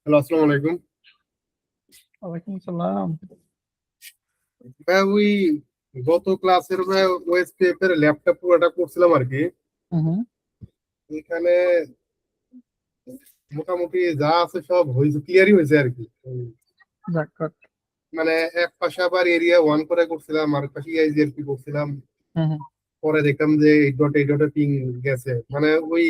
Hello, আসসালামু আলাইকুম। ওয়ালাইকুম আসসালাম। ভাই ওই গত ক্লাসের ভাই ওএসপিএফ এর ল্যাপটপ পুরোটা করছিলাম আর কি। হুম। এখানে মোটামুটি যা আছে সব হয়েছে, ক্লিয়ারই হয়েছে আর কি। যাক। মানে এক পাশে আবার এরিয়া 1 করে করছিলাম, আর পাশে ইআইজিআরপি করছিলাম। হুম। পরে দেখলাম যে এই ডটে পিং গেছে, মানে ওই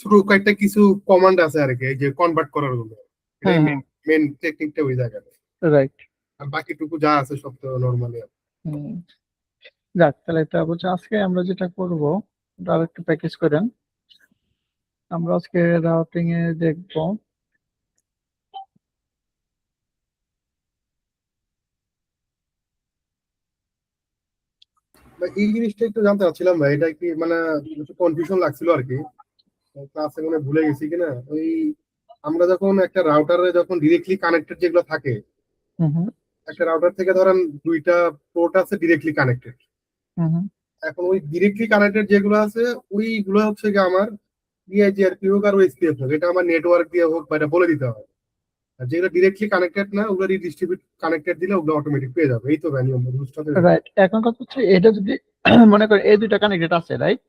শুরু কয়েকটা কিছু কমান্ড আছে আর কি, এই যে কনভার্ট করার গুলো। এটাই হুম। মেন মেন টেকনিকটা ওই জায়গায়। রাইট। আর বাকিটুকু যা আছে সব তো নর্মালি। হুম। যাক, তাহলে এটা বলছে আজকে আমরা যেটা করব ওটা আরেকটু প্র্যাকটিস করেন। আমরা আজকে রাউটিং এ দেখব। এই জিনিসটা একটু জানতে চাচ্ছিলাম ভাই, এটা কি মানে একটু কনফিউশন লাগছিল আর কি। ক্লাসে মানে ভুলে গেছি কিনা ওই, আমরা যখন একটা রাউটারে যখন ডিরেক্টলি কানেক্টেড যেগুলো থাকে, হুম। একটা রাউটার থেকে ধরেন দুইটা পোর্ট আছে ডিরেক্টলি কানেক্টেড। হুম। এখন ওই ডিরেক্টলি কানেক্টেড যেগুলো আছে ওইগুলো হচ্ছে কি আমার ইআইজিআরপি হোক আর ওএসপিএফ হোক, এটা আমার নেটওয়ার্ক দিয়ে হোক বা এটা বলে দিতে হয়। আর যেগুলো ডিরেক্টলি কানেক্টেড না ওগুলো ডিস্ট্রিবিউট কানেক্টেড দিলে ওগুলো অটোমেটিক পেয়ে যাবে। এই তো ভাই নিয়ম, রুলসটা তো এরকম। রাইট, এখন কথা হচ্ছে এটা যদি মনে করেন এই দুইটা কানেক্টেড আছে, রাইট?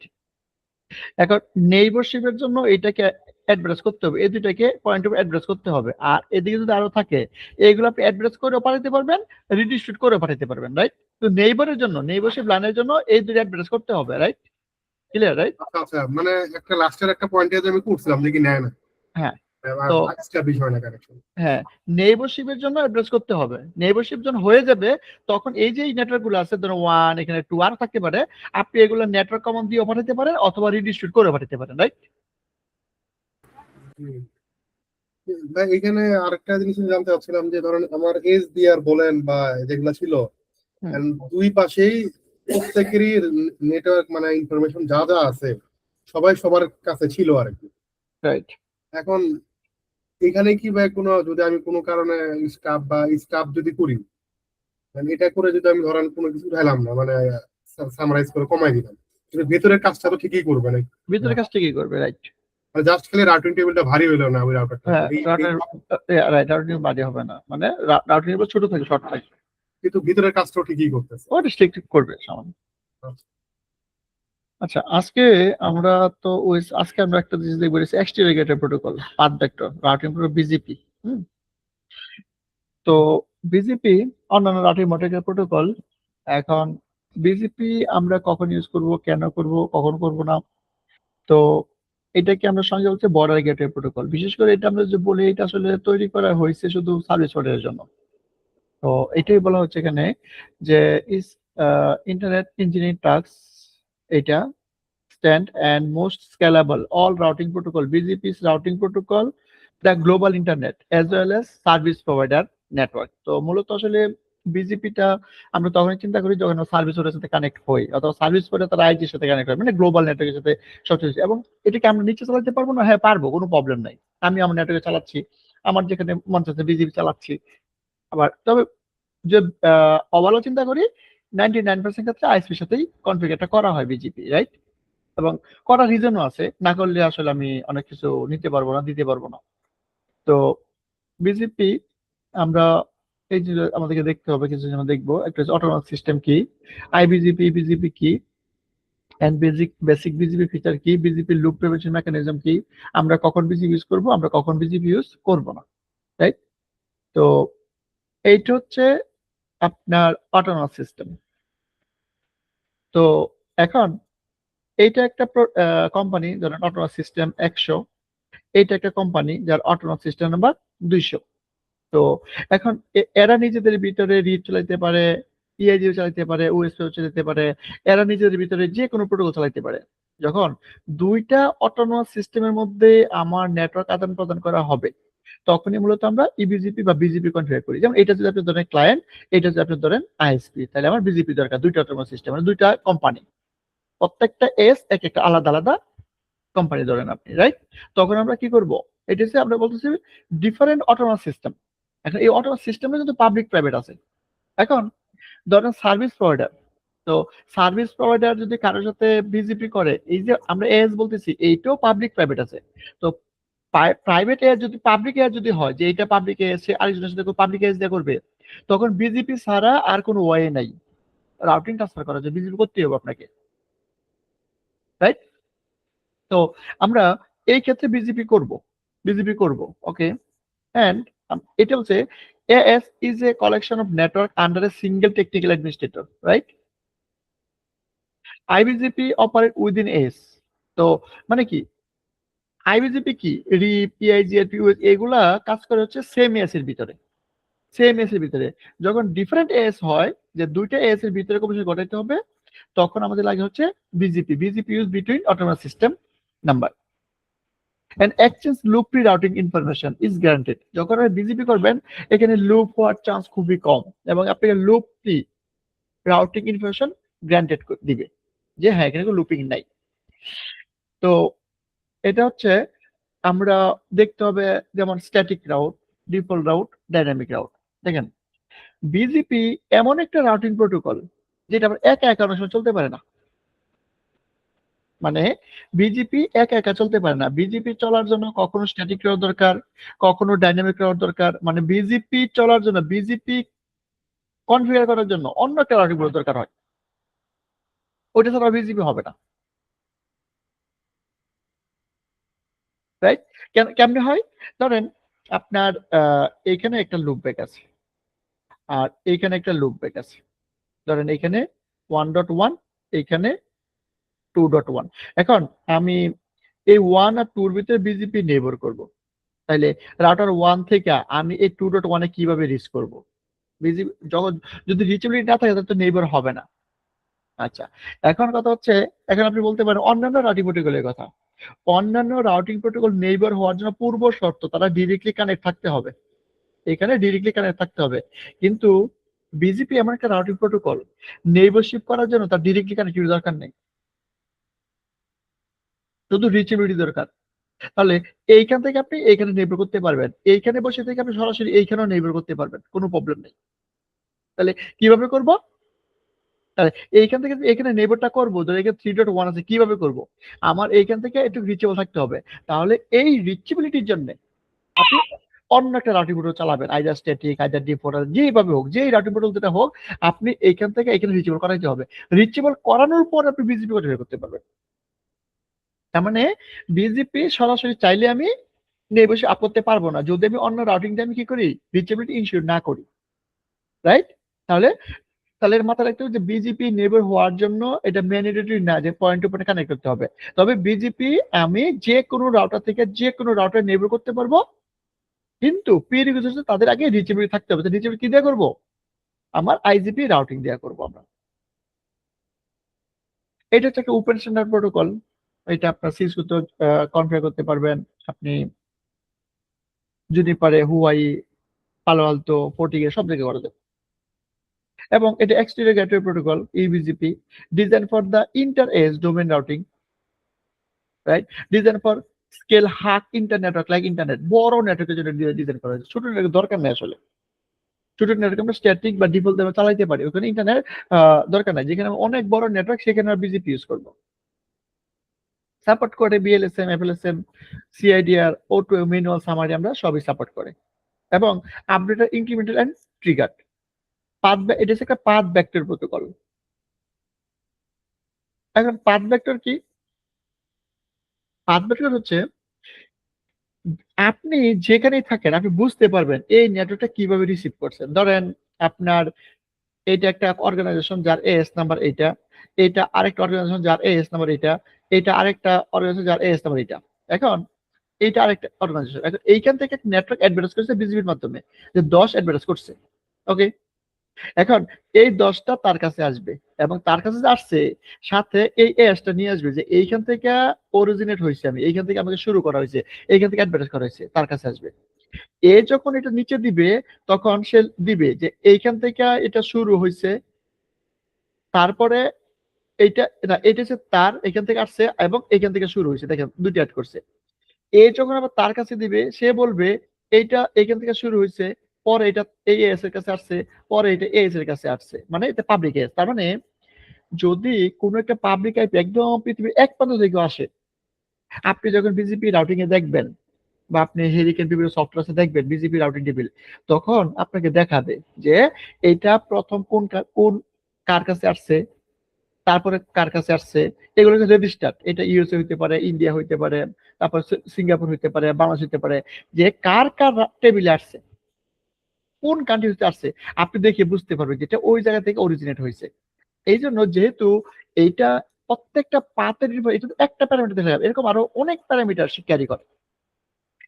এখন নেইবারশিপের জন্য এটাকে অ্যাড্রেস করতে হবে, এই দুইটাকে পয়েন্ট অফ অ্যাড্রেস করতে হবে। আর এদিকে যদি আরো থাকে এইগুলো আপনি অ্যাড্রেস করেও পাঠাতে পারবেন, রিডিস্ট্রিবিউট করেও পাঠাতে পারবেন, রাইট? তো নেইবারের জন্য, নেইবারশিপ লাইনের জন্য এই দুইটা অ্যাড্রেস করতে হবে, রাইট? Clear, right? আচ্ছা আচ্ছা, মানে একটা লাস্টের একটা পয়েন্টে আমি করছিলাম দেখি নেয় না। হ্যাঁ। তো এস্টাবলিশ হয় না কানেকশন। হ্যাঁ, নেইবারশিপের জন্য অ্যাড্রেস করতে হবে। নেইবারশিপ যখন হয়ে যাবে তখন এই যে নেটওয়ার্ক গুলো আছে, ধরুন 1, এখানে 2 আর থাকতে পারে, আপনি এগুলো নেটওয়ার্ক কমান্ড দিয়ে পাঠাতে পারেন অথবা রিডিস্ট্রিবিউট করে পাঠাতে পারেন, রাইট? ভাই এখানে আরেকটা জিনিস আমি জানতে চাচ্ছিলাম যে ধরেন আমার এসডিআর বলেন বা যেগুলা ছিল, and দুই পাশেই প্রত্যেকেরই নেটওয়ার্ক মানে ইনফরমেশন যা যা আছে সবাই সবার কাছে ছিল আর কি। রাইট। এখন এখানে কি ভাই কোনো, যদি আমি কোনো কারণে স্টাফ যদি করি, মানে এটা করে যদি আমি ধরেন কোনো কিছু উঠাইলাম না, মানে সামারাইজ করে কমাই দিলাম, কিন্তু ভেতরের কাজটা তো ঠিকই করবে না। ভিতরের কাজটা কি করবে, রাইট? জাস্ট খালি রাউটিং টেবিলটা ভারী হইলো না ওই রাউটারটা। হ্যাঁ, রাইট, রাউটিং বাজে হবে না, মানে রাউটিং এর ছোট থাকে, শর্ট থাকে, কিন্তু ভিতরের কাজটাও ঠিকই করতেছে। ওটা ঠিক করবে সামান্য। আচ্ছা, আজকে আমরা তো আজকে আমরা একটা জিনিস দেখবো, exterior gateway protocol, path vector routing protocol, BGP. তো বিজিপি অন্যান্য রাউটিং প্রোটোকল। এখন বিজিপি আমরা কখন ইউজ করব, কেন করব, কখন করব না, তো এটাকে আমরা সঙ্গে হচ্ছে বর্ডার গেটওয়ে প্রোটোকল। বিশেষ করে এটা আমরা যে বলি, এটা আসলে তৈরি করা হয়েছে শুধু সার্ভিস প্রোভাইডারের জন্য। তো এটাই বলা হচ্ছে এখানে যে ইস ইন্টারনেট ইঞ্জিনিয়ারিং টাস্ক, এটা stand and most scalable all routing protocol. BGP is routing protocol the global internet as well as service provider network. তো মূলত আসলে বিজিপিটা আমরা তখনই চিন্তা করি যখন সার্ভিস প্রোভাইডারের সাথে কানেক্ট হই অথবা সার্ভিস প্রোভাইডার তার আইটির সাথে কানেক্ট হয়, মানে গ্লোবাল নেটওয়ার্কের সাথে সবকিছু। এবং এটাকে আমরা নিচে চালাতে পারবো না? হ্যাঁ পারবো, কোনো প্রবলেম নাই। আমি আমার নেটওয়ার্কে চালাচ্ছি, আমার যেখানে মন চাচ্ছে বিজিপি চালাচ্ছি। আবার তবে যে ওভারঅল চিন্তা করি 99% ক্ষেত্রে আইএসপির সাথেই কনফিগারটা করা হয় বিজিপি, রাইট? এবং করার রিজনও আছে, না করলে আসলে আমি অনেক কিছু নিতে পারবো না, দিতে পারবো না। তো বিজিপি আমরা এই যে আমাদেরকে দেখতে হবে, কিছু যেন দেখবো, একটা অটোনমাস সিস্টেম কি, আইবিজিপি, বিজিপি কি, এন্ড বেসিক বিজিপি ফিচার কি, বিজিপি লুপ প্রিভেনশন মেকানিজম কি, আমরা কখন বিজিপি ইউজ করব, আমরা কখন বিজিপি ইউজ করব না, রাইট? তো এইটা হচ্ছে আপনার অটোনমাস সিস্টেম। তো এখন এইটা একটা কোম্পানি, ধরেন অটোনমাস সিস্টেম 100, এইটা একটা কোম্পানি যার অটোনমাস সিস্টেম নাম্বার 200। তো এখন এরা নিজেদের ভিতরে রিড চালাইতে পারে, ইআইজি চালাইতে পারে, ওএসপি চালাইতে পারে, এরা নিজেদের ভিতরে যে কোনো প্রোটোকল চালাইতে পারে। যখন দুইটা অটোনমাস সিস্টেমের মধ্যে আমার নেটওয়ার্ক আদান প্রদান করা হবে তখনই মূলত আমরা ইবিজিপি বা বিজিপি কনফিগার করি। যেমন এটা যদি আপনি ধরেন ক্লায়েন্ট, এটা যদি আপনি ধরেন আইএসপি, তাহলে আমার বিজিপি দরকার। দুইটা অটোনমাস সিস্টেম, মানে দুইটা কোম্পানি, প্রত্যেকটা এস এক একটা আলাদা আলাদা কোম্পানি ধরেন আপনি, রাইট? তখন আমরা কি করব, এটা হচ্ছে আমরা বলতেছি ডিফারেন্ট অটোনমাস সিস্টেম। এখন এই অটোনমাস সিস্টেমে কিন্তু পাবলিক প্রাইভেট আছে। এখন ধরেন সার্ভিস প্রোভাইডার, তো সার্ভিস প্রোভাইডার যদি কারোর সাথে বিজিপি করে, এই যে আমরা এস বলতেছি, এইটাও পাবলিক প্রাইভেট আছে। তো প্রাইভেট এজ যদি পাবলিক এজ যদি হয় যে এটা পাবলিক এজ আরেকজনের সাথে পাবলিক এজ দিয়ে করবে, তখন বিজিপি ছাড়া আর কোনো ওয়ে নাই রাউটিং ট্রান্সফার করার জন্য, বিজিপি করতেই হবে আপনাকে, রাইট? তো আমরা এই ক্ষেত্রে বিজিপি করব, ওকে। এন্ড এটা হচ্ছে AS is a collection of network under a single technical administrator, right? IBGP operate within AS। তো মানে কি আইবিজিপি কি রিপ পিআইজিআরপি এগুলা কাজ করে হচ্ছে সেম এস এর ভিতরে, যখন ডিফারেন্ট এস হয় যে দুইটা এস এর ভিতরে কমিউনিকেশন ঘটাইতে হবে, তখন আমাদের লাগে হচ্ছে BGP use between autonomous system number and exchange loop free routing information is guaranteed। যখন আপনি বিজিপি করবেন এখানে লুপ হওয়ার চান্স খুবই কম এবং আপনাকে loop free routing information granted দিবে, যে হ্যাঁ এখানে কোনো লুপিং নাই। তো এটা হচ্ছে আমরা দেখতে হবে যেমন static route, default route, dynamic route. দেখেন বিজিপি এমন একটা রাউটিং প্রোটোকল যেটা আবার একা একা অনেক সময় চলতে পারে না, মানে বিজিপি একা একা চলতে পারে না। বিজিপি চলার জন্য কখনো স্ট্যাটিক রাউট দরকার, কখনো ডাইনামিক রাউট দরকার, মানে বিজিপি চলার জন্য বিজিপি কনফিগার করার জন্য অন্য একটা রাউটিং দরকার হয়, ওইটা ছাড়া বিজিপি হবে না, রাইট? কেমনে হয়? ধরেন আপনার এইখানে একটা লুপ ব্যাক আছে আর এইখানে একটা লুপ ব্যাক আছে, ধরেন এখানে 1.1 এইখানে 2.1। এখন আমি এই 1 আর 2 এর ভিতরে বিজিপি নেইবার করব, তাইলে রাউটার 1 থেকে আমি এই 2.1 এ কিভাবে রিচ করব? বিজিপি যখন যদি রিচেবিলিটি না থাকে তাহলে তো নেইবার হবে না। আচ্ছা, এখন কথা হচ্ছে এখন আপনি বলতে পারেন অন্যান্য রাউটিং প্রোটোকলের কথা। অন্যান্য রাউটিং প্রোটোকল নেইবার হওয়ার জন্য পূর্ব শর্ত তারা ডিরেক্টলি কানেক্ট থাকতে হবে, এখানে ডিরেক্টলি কানেক্ট থাকতে হবে। কিন্তু বিজিপি এমন একটা রাউটিং প্রোটোকল নেইবারশিপ করার জন্য তার ডিরেক্টলি কানেক্টিভিটি দরকার নেই, শুধু রিচেবিলিটি দরকার। তাহলে এইখান থেকে আপনি এইখানে নেইবার করতে পারবেন, এইখানে বসে থেকে আপনি সরাসরি এইখানেও নেইবার করতে পারবেন, কোনো প্রবলেম নেই। তাহলে কিভাবে করব? তাহলে এইখান থেকে এখানে নেইবারটা করবো, ধর এখানে 3.1 আছে, কিভাবে করব? আমার এইখান থেকে একটু রিচেবল থাকতে হবে। তাহলে এই রিচেবিলিটির জন্য আপনি অন্য একটা রাউটিং প্রোটোকল চালাবেন, আইদার স্ট্যাটিক, আইদার ডিফল্ট, যেভাবে হোক, যেই রাউটিং প্রোটোকল যেটা হোক, আপনি এইখান থেকে এখানে রিচেবল করাইতে হবে। রিচেবল করানোর পর আপনি বিজিপি কনফিগার করতে পারবেন। তার মানে বিজিপি সরাসরি চাইলে আমি নেইবারশিপ আপ করতে পারবো না যদি আমি অন্য রাউটিং দিয়ে আমি কি করি, রিচেবিলিটি ইনশিওর না করি, রাইট? তাহলে তাহলে এর মাথায় রাখতে হবে যে বিজিপি নেইবার হওয়ার জন্য এটা ম্যান্ডেটরি না যে পয়েন্ট টু পয়েন্ট কানেক্ট করতে হবে। তবে বিজিপি আমি যে কোনো রাউটার থেকে যে কোনো রাউটার নেইবার করতে পারবো, কিন্তু প্রিরিকুইজিট তাদের আগে রিচেবিলিটি থাকতে হবে। রিচেবিলিটি কি দিয়ে করবো? আমার আইজিপি রাউটিং দিয়ে করবো আমরা। এটা হচ্ছে একটা ওপেন স্ট্যান্ডার্ড প্রোটোকল, এটা আপনার সিসকোতে কনফিগার করতে পারবেন আপনি, জুনিপারে, হুয়াই, পালো আলতো, ফোর্টিগে সব জায়গায় করা যাবে। এবং এটা exterior gateway protocol EBGP, design for the inter edge domain routing, right? Design for scale হাক ইন্টার নেটওয়ার্ক লাইক ইন্টারনেট, বড় নেটওয়ার্কের জন্য ডিজাইন করা হয়েছে, ছোট নেটওয়ার্ক দরকার নেই আসলে। ছোট নেটওয়ার্ক আমরা স্ট্যাটিক বা ডিফল্ট দিয়ে চালাইতে পারি, ওখানে ইন্টারনেট দরকার নাই। যেখানে অনেক বড় নেটওয়ার্ক সেখানে আমরা বিজিপি ইউজ করবো। সাপোর্ট করে বিএলএসএম, এফএলএসএম, সিআইডিআর, ও2 ম্যানুয়াল সামারি আমরা সবই সাপোর্ট করে। এবং updater incremental and trigger path, এটা হচ্ছে একটা পাথ ভেক্টর প্রোটোকল। এখন পাথ ভেক্টর কি? পাথ ভেক্টর হচ্ছে আপনি যেখানেই থাকেন আপনি বুঝতে পারবেন এই নেটওয়ার্কটা কিভাবে রিসিভ করছেন। ধরেন আপনার এটা একটা অর্গানাইজেশন যার এএস নাম্বার এইটা, এটা আরেকটা অর্গানাইজেশন যার এএস নাম্বার এইটা, এটা আরেকটা অর্গানাইজেশন যার এএস নাম্বার এইটা। এখন এইটা আরেকটা অর্গানাইজেশন, এখন এইখান থেকে একটা নেটওয়ার্ক অ্যাডভার্টাইজ করছে বিজিবির মাধ্যমে যে 10 অ্যাডভার্টাইজ করছে, ওকে। এখন এই 10টা তার কাছে আসবে এবং তার কাছে যে আসছে সাথে এই এসটা নিয়ে আসবে যে এইখান থেকে অরিজিনেট হয়েছে, আমি এইখান থেকে আমাকে শুরু করা হয়েছে, এইখান থেকে অ্যাডভার্টাইজ করা হয়েছে, তার কাছে আসবে। এ যখন এটা নিচে দিবে তখন সে দিবে যে এইখান থেকে এটা শুরু হয়েছে, তারপরে এইটা না, এটা হচ্ছে তার এখান থেকে আসছে এবং এখান থেকে শুরু হয়েছে, দেখেন দুটি অ্যাড করছে। এ যখন আবার তার কাছে দিবে সে বলবে এইটা এখান থেকে শুরু হয়েছে, পরে এটা এই এস এর কাছে আসছে, পরে এটা এস এর কাছে আসছে, মানে এটা পাবলিক এস। তার মানে যদি কোনো একটা পাবলিক আইপি একদম পৃথিবীর এক প্রান্ত থেকে আসে, আপনি যখন বিজিপি রাউটিং এ দেখবেন বা আপনি হেরিকেন বিভিন্ন সফটওয়্যার আছে দেখবেন বিজিপি রাউটিং টেবিল, তখন আপনাকে দেখাবে যে এটা প্রথম কোন কার কাছে আসছে, তারপরে কার কাছে আসছে, এগুলো রেজিস্টার। এটা ইউএসএ হইতে পারে, ইন্ডিয়া হইতে পারে, তারপর সিঙ্গাপুর হইতে পারে, বাংলাদেশ হইতে পারে, যে কার কার টেবিলে আসছে, কোন কান্ট্রি হইতে আসছে, আপনি দেখে বুঝতে পারবেন যেটা ওই জায়গা থেকে অরিজিনেট হয়েছে। এই জন্য যেহেতু এইটা প্রত্যেকটা পাতের এটা তো একটা প্যারামিটার দেখা যাবে, এরকম আরো অনেক প্যারামিটার সে ক্যারি করে।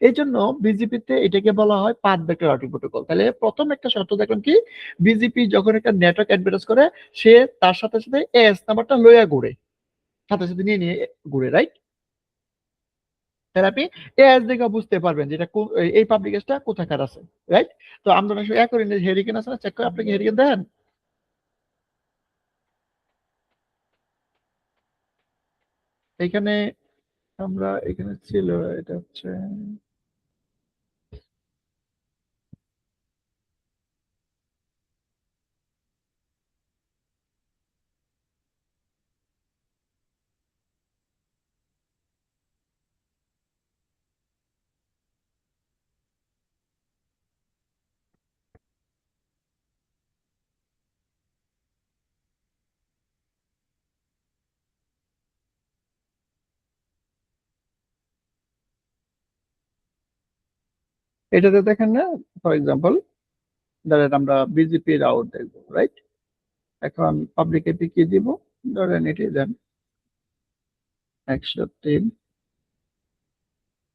এই জন্য বিজিপিতে এটাকে বলা হয় পাথ ভেক্টর রাউটিং প্রোটোকল। তাহলে প্রথম একটা শর্ত দেখলাম কি, বিজিপি যখন একটা নেটওয়ার্ক অ্যাডভার্টাইজ করে, সে তার সাথে সাথে এস নাম্বারটা লইয়া ঘুরে, সাথে সাথে নিয়ে নিয়ে ঘুরে, রাইট? তাহলে আপনি এস দেখে বুঝতে পারবেন যেটা এই পাবলিকেশনটা কোথাকার আছে, রাইট? তো আমরা অনেক সময় করি হেরিকেন আছে না, চেক করে, আপনি কি হেরিকেন দেন? এখানে আমরা এখানে ছিল, এটা হচ্ছে এটাতে দেখেন না, ফর এক্সাম্পল ধরেন আমরা বিজিপি রাউট দেখবো, রাইট? এখন পাবলিক এপি কি দিব, ধরেন এটি দেন 103,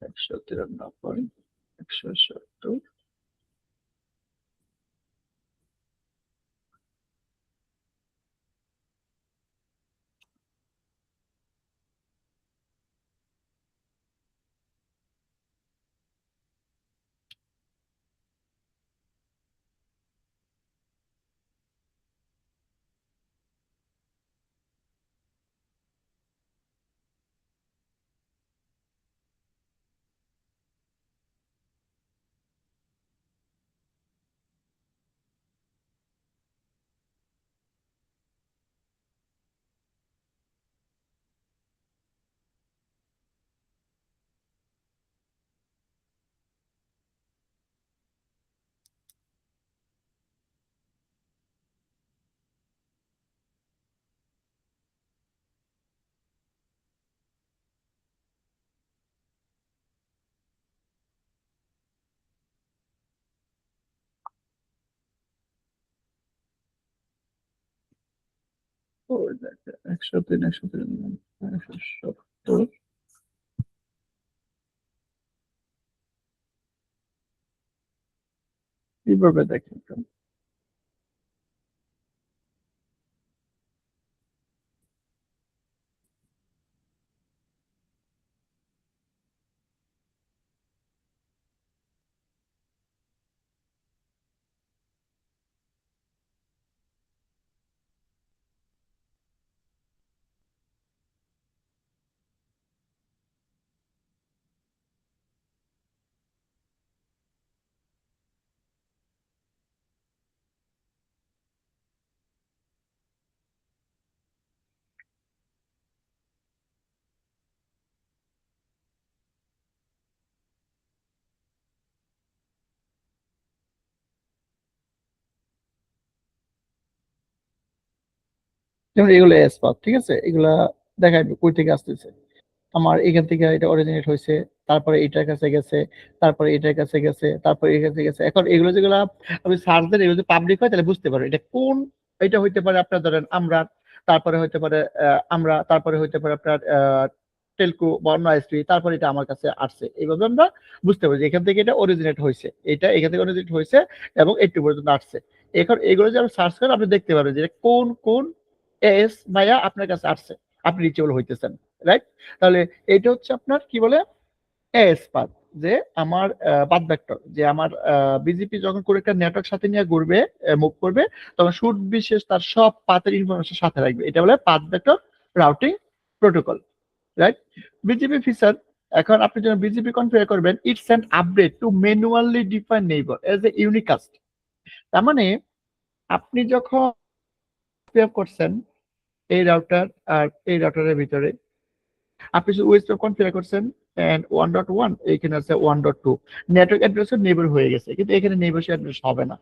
193, 170। ও, 103, 103, 170। কিভাবে দেখেন তো? যেমন এগুলো এস পাথ, ঠিক আছে, এগুলা দেখাই কই থেকে আসতেছে। আমার এখান থেকে এটা অরিজিনেট হয়েছে, তারপরে এটার কাছে গেছে, তারপরে এটার কাছে গেছে, তারপরে এর কাছে গেছে। এখন এগুলো যেগুলো আপনি সার্চ দেন, এগুলো যদি পাবলিক হয় তাহলে বুঝতে পারবেন এটা কোন। এটা হইতে পারে আপনার ধরেন আমরা, তারপরে হইতে পারে আমরা, তারপরে হইতে পারে আপনার টেলকো বা অন্য আইএসপি, তারপরে এটা আমার কাছে আসছে। এইভাবে আমরা বুঝতে পারি যে এখান থেকে এটা অরিজিনেট হয়েছে, এটা এখান থেকে অরিজিনেট হয়েছে এবং একটু পর্যন্ত আসছে। এখন এগুলো যে আপনি সার্চ করেন, আপনি দেখতে পারবেন যে কোন কোন এস ভাইয়া আপনার কাছে আসছে, আপনি রিচেবল হইতেছেন, রাইট? তাহলে এটা হচ্ছে আপনার কি বলে এস পাথ, যে আমার পাথ ভেক্টর, যে আমার বিজেপি যখন করে একটা নেটওয়ার্ক সাথে নিয়ে ঘুরবে, মুভ করবে, তখন শুট বিশেষ তার সব পাথের ইনফরমেশন সাথে রাখবে। এটা বলে path vector routing protocol, right? BGP feature, এখন আপনি যখন বিজেপি কনফিগার করবেন, it's an update to manually define neighbour as a unicast. তার মানে আপনি যখন করছেন এই রাউটার আর এই রাউটারের ভিতরে, আপনি শুধু ওয়েস্ট কনফিগার করছেন, এন্ড 1.1, এখানে আছে 1.2। নেটওয়ার্ক অ্যাড্রেসের নেইবার হয়ে গেছে, কিন্তু এখানে নেইবার অ্যাড্রেস হবে না।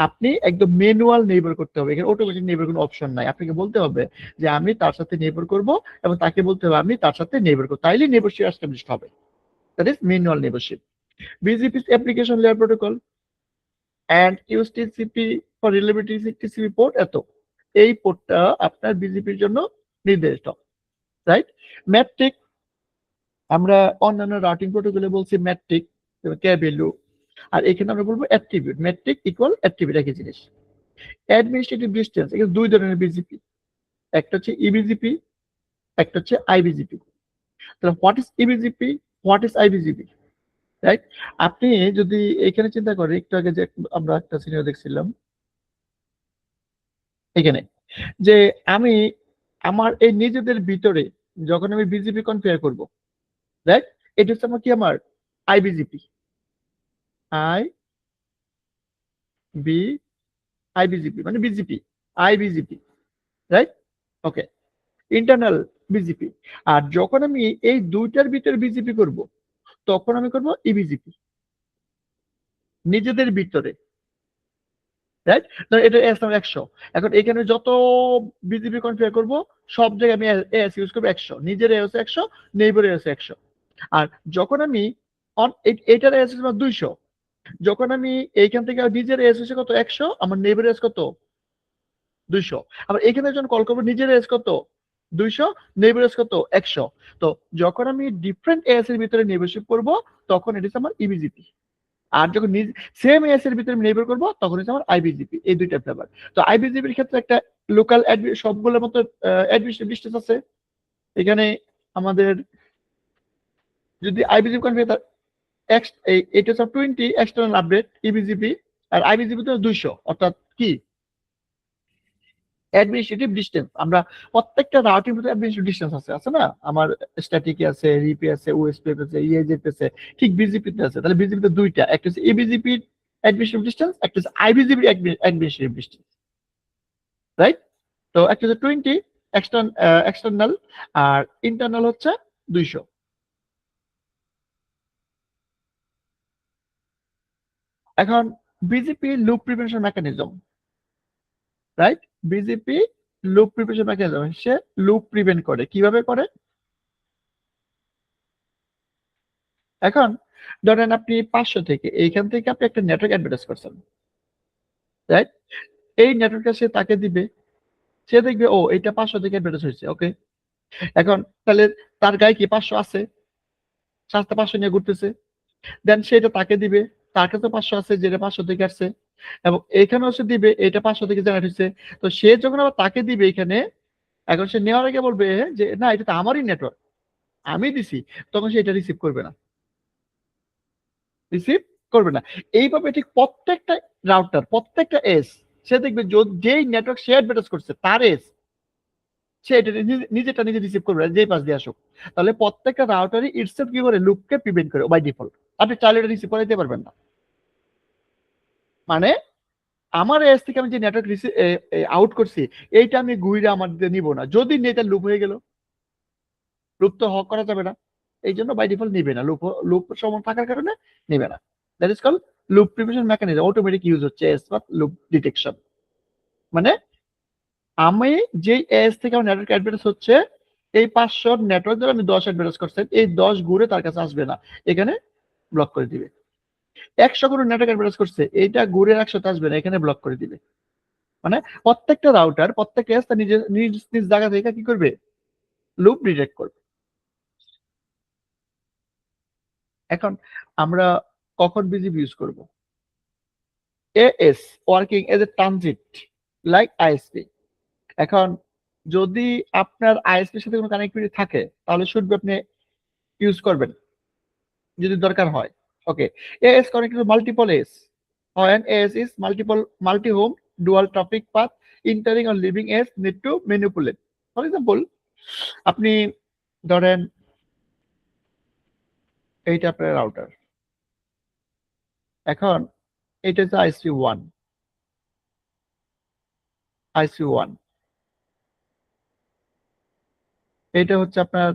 আপনি একদম ম্যানুয়াল নেইবার করতে হবে, এখানে অটোমেটিক নেইবার কোনো অপশন নাই। আপনাকে বলতে হবে যে আমি তার সাথে নেইবার করব, এবং তাকে বলতে হবে আমি তার সাথে নেইবার করব, তাইলে নেইবারশিপ এস্টাবলিশড হবে। That is manual neighbourship. BGP application layer protocol and use TCP for reliability TCP port এত। এই পোর্টটা আপনার বিজিপির জন্য নির্দিষ্ট, রাইট? ম্যাট্রিক, আমরা অন্যান্য রাউটিং প্রোটোকলে বলছি ম্যাট্রিক, কে ভ্যালু, আর এখানে আমরা বলবো অ্যাট্রিবিউট। ম্যাট্রিক ইকুয়াল অ্যাট্রিবিউট, একই জিনিস। অ্যাডমিনিস্ট্রেটিভ ডিসটেন্স, এখানে দুই ধরনের বিজিপি, একটা হচ্ছে ইবিজিপি, একটা হচ্ছে আইবিজিপি। তাহলে what is EBGP, what is IBGP, right? আপনি যদি এখানে চিন্তা করেন, একটু আগে যে আমরা একটা সিনিয়র দেখছিলাম এখানে, যে আমি আমার এই নিজেদের ভিতরে যখন আমি বিজিপি কনফিগার করব, রাইট, এটা হচ্ছে আমার কি, আমার আইবিজিপি, আই বি আইবিজিপি মানে বিজিপি, আইবিজিপি, রাইট? ওকে, ইন্টারনাল বিজিপি। আর যখন আমি এই দুইটার ভিতরে বিজিপি করব, তখন আমি করব ইবিজিপি, নিজেদের ভিতরে, রাইট? এটা এস নাম 100। এখন এখানে যত বিজিপি কনফিগার করব, সব জায়গায় আমি এস ইউজ করবো 100, নিজের এস 100, নেইবার এস 100। আর যখন আমি এটার এস 200, যখন আমি এইখান থেকে নিজের এস হচ্ছে কত 100, আমার নেইবার এস কত 200। আবার এখানে যখন কল করবো, নিজের এস কত 200, নেইবার এস কত 100। তো যখন আমি ডিফারেন্ট এস এর ভিতরে নেইবারশিপ করব, তখন এটা হচ্ছে আমার ইবিজিপি। আর যখন সেম এস এর ভিতরে নেইবার করব, তখন হচ্ছে আমার আইবিজিপি। এই দুইটা ফ্লেভার। তো আইবিজিপির ক্ষেত্রে একটা লোকাল সবগুলোর মতো অ্যাডমিনিস্ট্রেটিভ ডিস্টেন্স আছে। এখানে আমাদের যদি আইবিজিপি কনফিগার, এটা হচ্ছে 20 এক্সটার্নাল আপডেট ইবিজিপি, আর আইবিজিপি তো 200, অর্থাৎ কি অ্যাডমিনিস্ট্রেটিভ ডিস্টেন্স। আমরা প্রত্যেকটা রাউটিং ভিতরে অ্যাডমিনিস্ট্রেটিভ ডিস্টেন্স আছে, আছে না? আমার স্ট্যাটিক আছে, রিপি আছে, ওএসপি আছে, ইএজেড আছে, ঠিক বিজিপি তে আছে। তাহলে বিজিপি তে দুইটা, একটা হচ্ছে এবিজিপি অ্যাডমিনিস্ট্রেটিভ ডিস্টেন্স, একটা হচ্ছে আইবিজিপি অ্যাডমিনিস্ট্রেটিভ ডিস্টেন্স, রাইট? তো একটা হচ্ছে 20 এক্সটার্নাল, আর ইন্টারনাল হচ্ছে 200। এখন BGP loop prevention mechanism, right? BGP loop prevention mechanism, সে লুপ প্রিভেন্ট করে। কিভাবে করে? এখন ধরেন আপনি 500 থেকে, এইখান থেকে আপনি একটা নেটওয়ার্ক অ্যাডভার্টাইজ করছেন, রাইট? এই নেটওয়ার্কটা সে তাকে দিবে, সে দেখবে ও এটা 500 থেকে অ্যাডভার্টাইজ হয়েছে, ওকে। এখন তাহলে তার গায়ে কি 500 আছে, সাথে 500 নিয়ে ঘুরতেছে, দেন সে এটা তাকে দিবে, তার কাছে 500 আছে, যেটা 500 থেকে আসছে, এবং এখানেও সে দিবে, এটা 500 থেকে জেনারেট হয়েছে। তো সে যখন আবার তাকে দিবে এখানে, এখন সে নেওয়ার আগে বলবে যে না, এটা তো আমারই নেটওয়ার্ক, আমি দিছি, তখন সে এটা রিসিভ করবে না, রিসিভ করবে না। এইভাবে ঠিক প্রত্যেকটা রাউটার, প্রত্যেকটা এস, সে দেখবে যেই নেটওয়ার্ক সে অ্যাডভার্টাইজ করছে তার এস, সে এটা নিজেটা নিজে রিসিভ করবে যেই পাশ দিয়ে আসুক। তাহলে প্রত্যেকটা রাউটারই ইটসেলফ কি করে, লুপকে প্রিভেন্ট করে বাই ডিফল্ট। আপনি চাইলে এটা রিসিভ করাইতে পারবেন না। মানে আমার এস থেকে আমি যে নেটওয়ার্ক আউট করছি, এইটা আমি ঘুরে আমার নিব না, যদি নেটা লুপ হয়ে গেল, লুপ তো হক করা যাবে না, এই জন্য বাই ডিফল্ট নিবে না, লুপ সমান থাকার কারণে নিবে না। That is call loop prevention mechanism, automatic use হচ্ছে এস বা লুপ ডিটেকশন। মানে আমি যেই এস থেকে আমার নেটওয়ার্ক অ্যাডভার্টাইজ হচ্ছে, এই 500 নেটওয়ার্ক ধরে আমি 10 অ্যাডভার্টাইজ করছেন, এই 10 ঘুরে তার কাছে আসবে না, এখানে ব্লক করে দিবে। 100 করে নেটওয়ার্ক অ্যাডভার্টাইজ করছে, এইটা ঘুরে 100 তে আসবে না, এখানে ব্লক করে দিবে। মানে প্রত্যেকটা রাউটার, প্রত্যেকটা এস তার নিজের নিজ নিজ জায়গা থেকে কি করবে, লুপ ডিটেক্ট করবে। এখন আমরা কখন বিজিপি ইউজ করব? As working as a transit like ISP. এখন যদি আপনার আইএসপির সাথে কোনো কানেক্টিভিটি থাকে, তাহলে শুড আপনি ইউজ করবেন যদি দরকার হয়, okay. AS connected to multiple AS, when AS is multi-home dual traffic path entering or leaving AS need to manipulate. For example, আপনি ধরেন এইটা আপনার রাউটার, এখন এটা হচ্ছে IC1, IC1, এটা হচ্ছে আপনার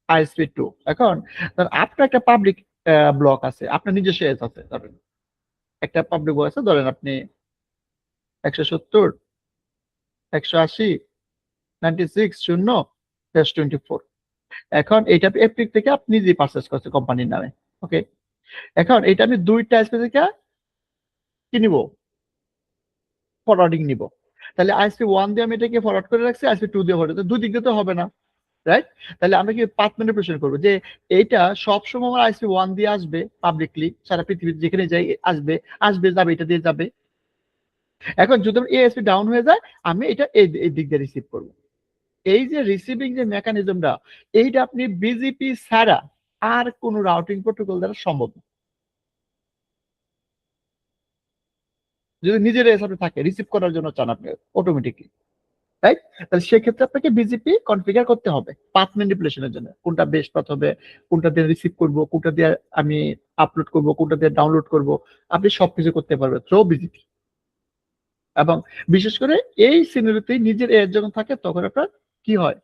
ISP2। এখন আপনার একটা পাবলিক ব্লক আছে, আপনার নিজস্ব এজ আছে, ধরেন একটা পাবলিক ব্লক আছে, ধরেন আপনি 170 180 96 0-24। এখন এটা এপিক থেকে আপনি নিজেই পারচেজ করছেন কোম্পানির নামে। ওকে, এখন এটা আমি দুইটা আইএসপি থেকে কি নিব, ফরওয়ার্ডিং নিব। তাহলে ISP1 দিয়ে আমি এটাকে ফরওয়ার্ড করে রাখছি, ISP2 দিয়ে ফরওয়ার্ড, দুই দিক দিয়ে তো হবে না, রাইট? তাহলে আমরা কি পাথ ম্যানিপুলেশন করবো যে এইটা সবসময় আমার ISP1 দিয়ে আসবে পাবলিকলি, সারা পৃথিবীতে যেখানে যাই আসবে আসবে যাবে, এটা দিয়ে যাবে। এখন যদি আমার ASP ডাউন হয়ে যায়, আমি এটা এই দিক দিয়ে রিসিভ করবো। এই যে রিসিভিং যে মেকানিজমটা, এইটা আপনি বিজিপি ছাড়া আর কোন রাউটিং প্রোটোকল দ্বারা সম্ভব না। যদি নিজের এসআপে থাকে রিসিভ করার জন্য চান আপনি অটোমেটিকলি, রাইট? তাহলে সেক্ষেত্রে আপনাকে বিজিপি কনফিগার করতে হবে পাথ ম্যানিপুলেশনের জন্য, কোনটা বেস্ট পাথ হবে, কোনটা দিয়ে রিসিভ করব, কোনটা দিয়ে আমি আপলোড করব, কোনটা দিয়ে ডাউনলোড করব, আপনি সবকিছু করতে পারবেন থ্রু বিজিপি। এবং বিশেষ করে এই সিনারিওতে নিজের এজ যখন থাকে তখন আপনার কি হয়,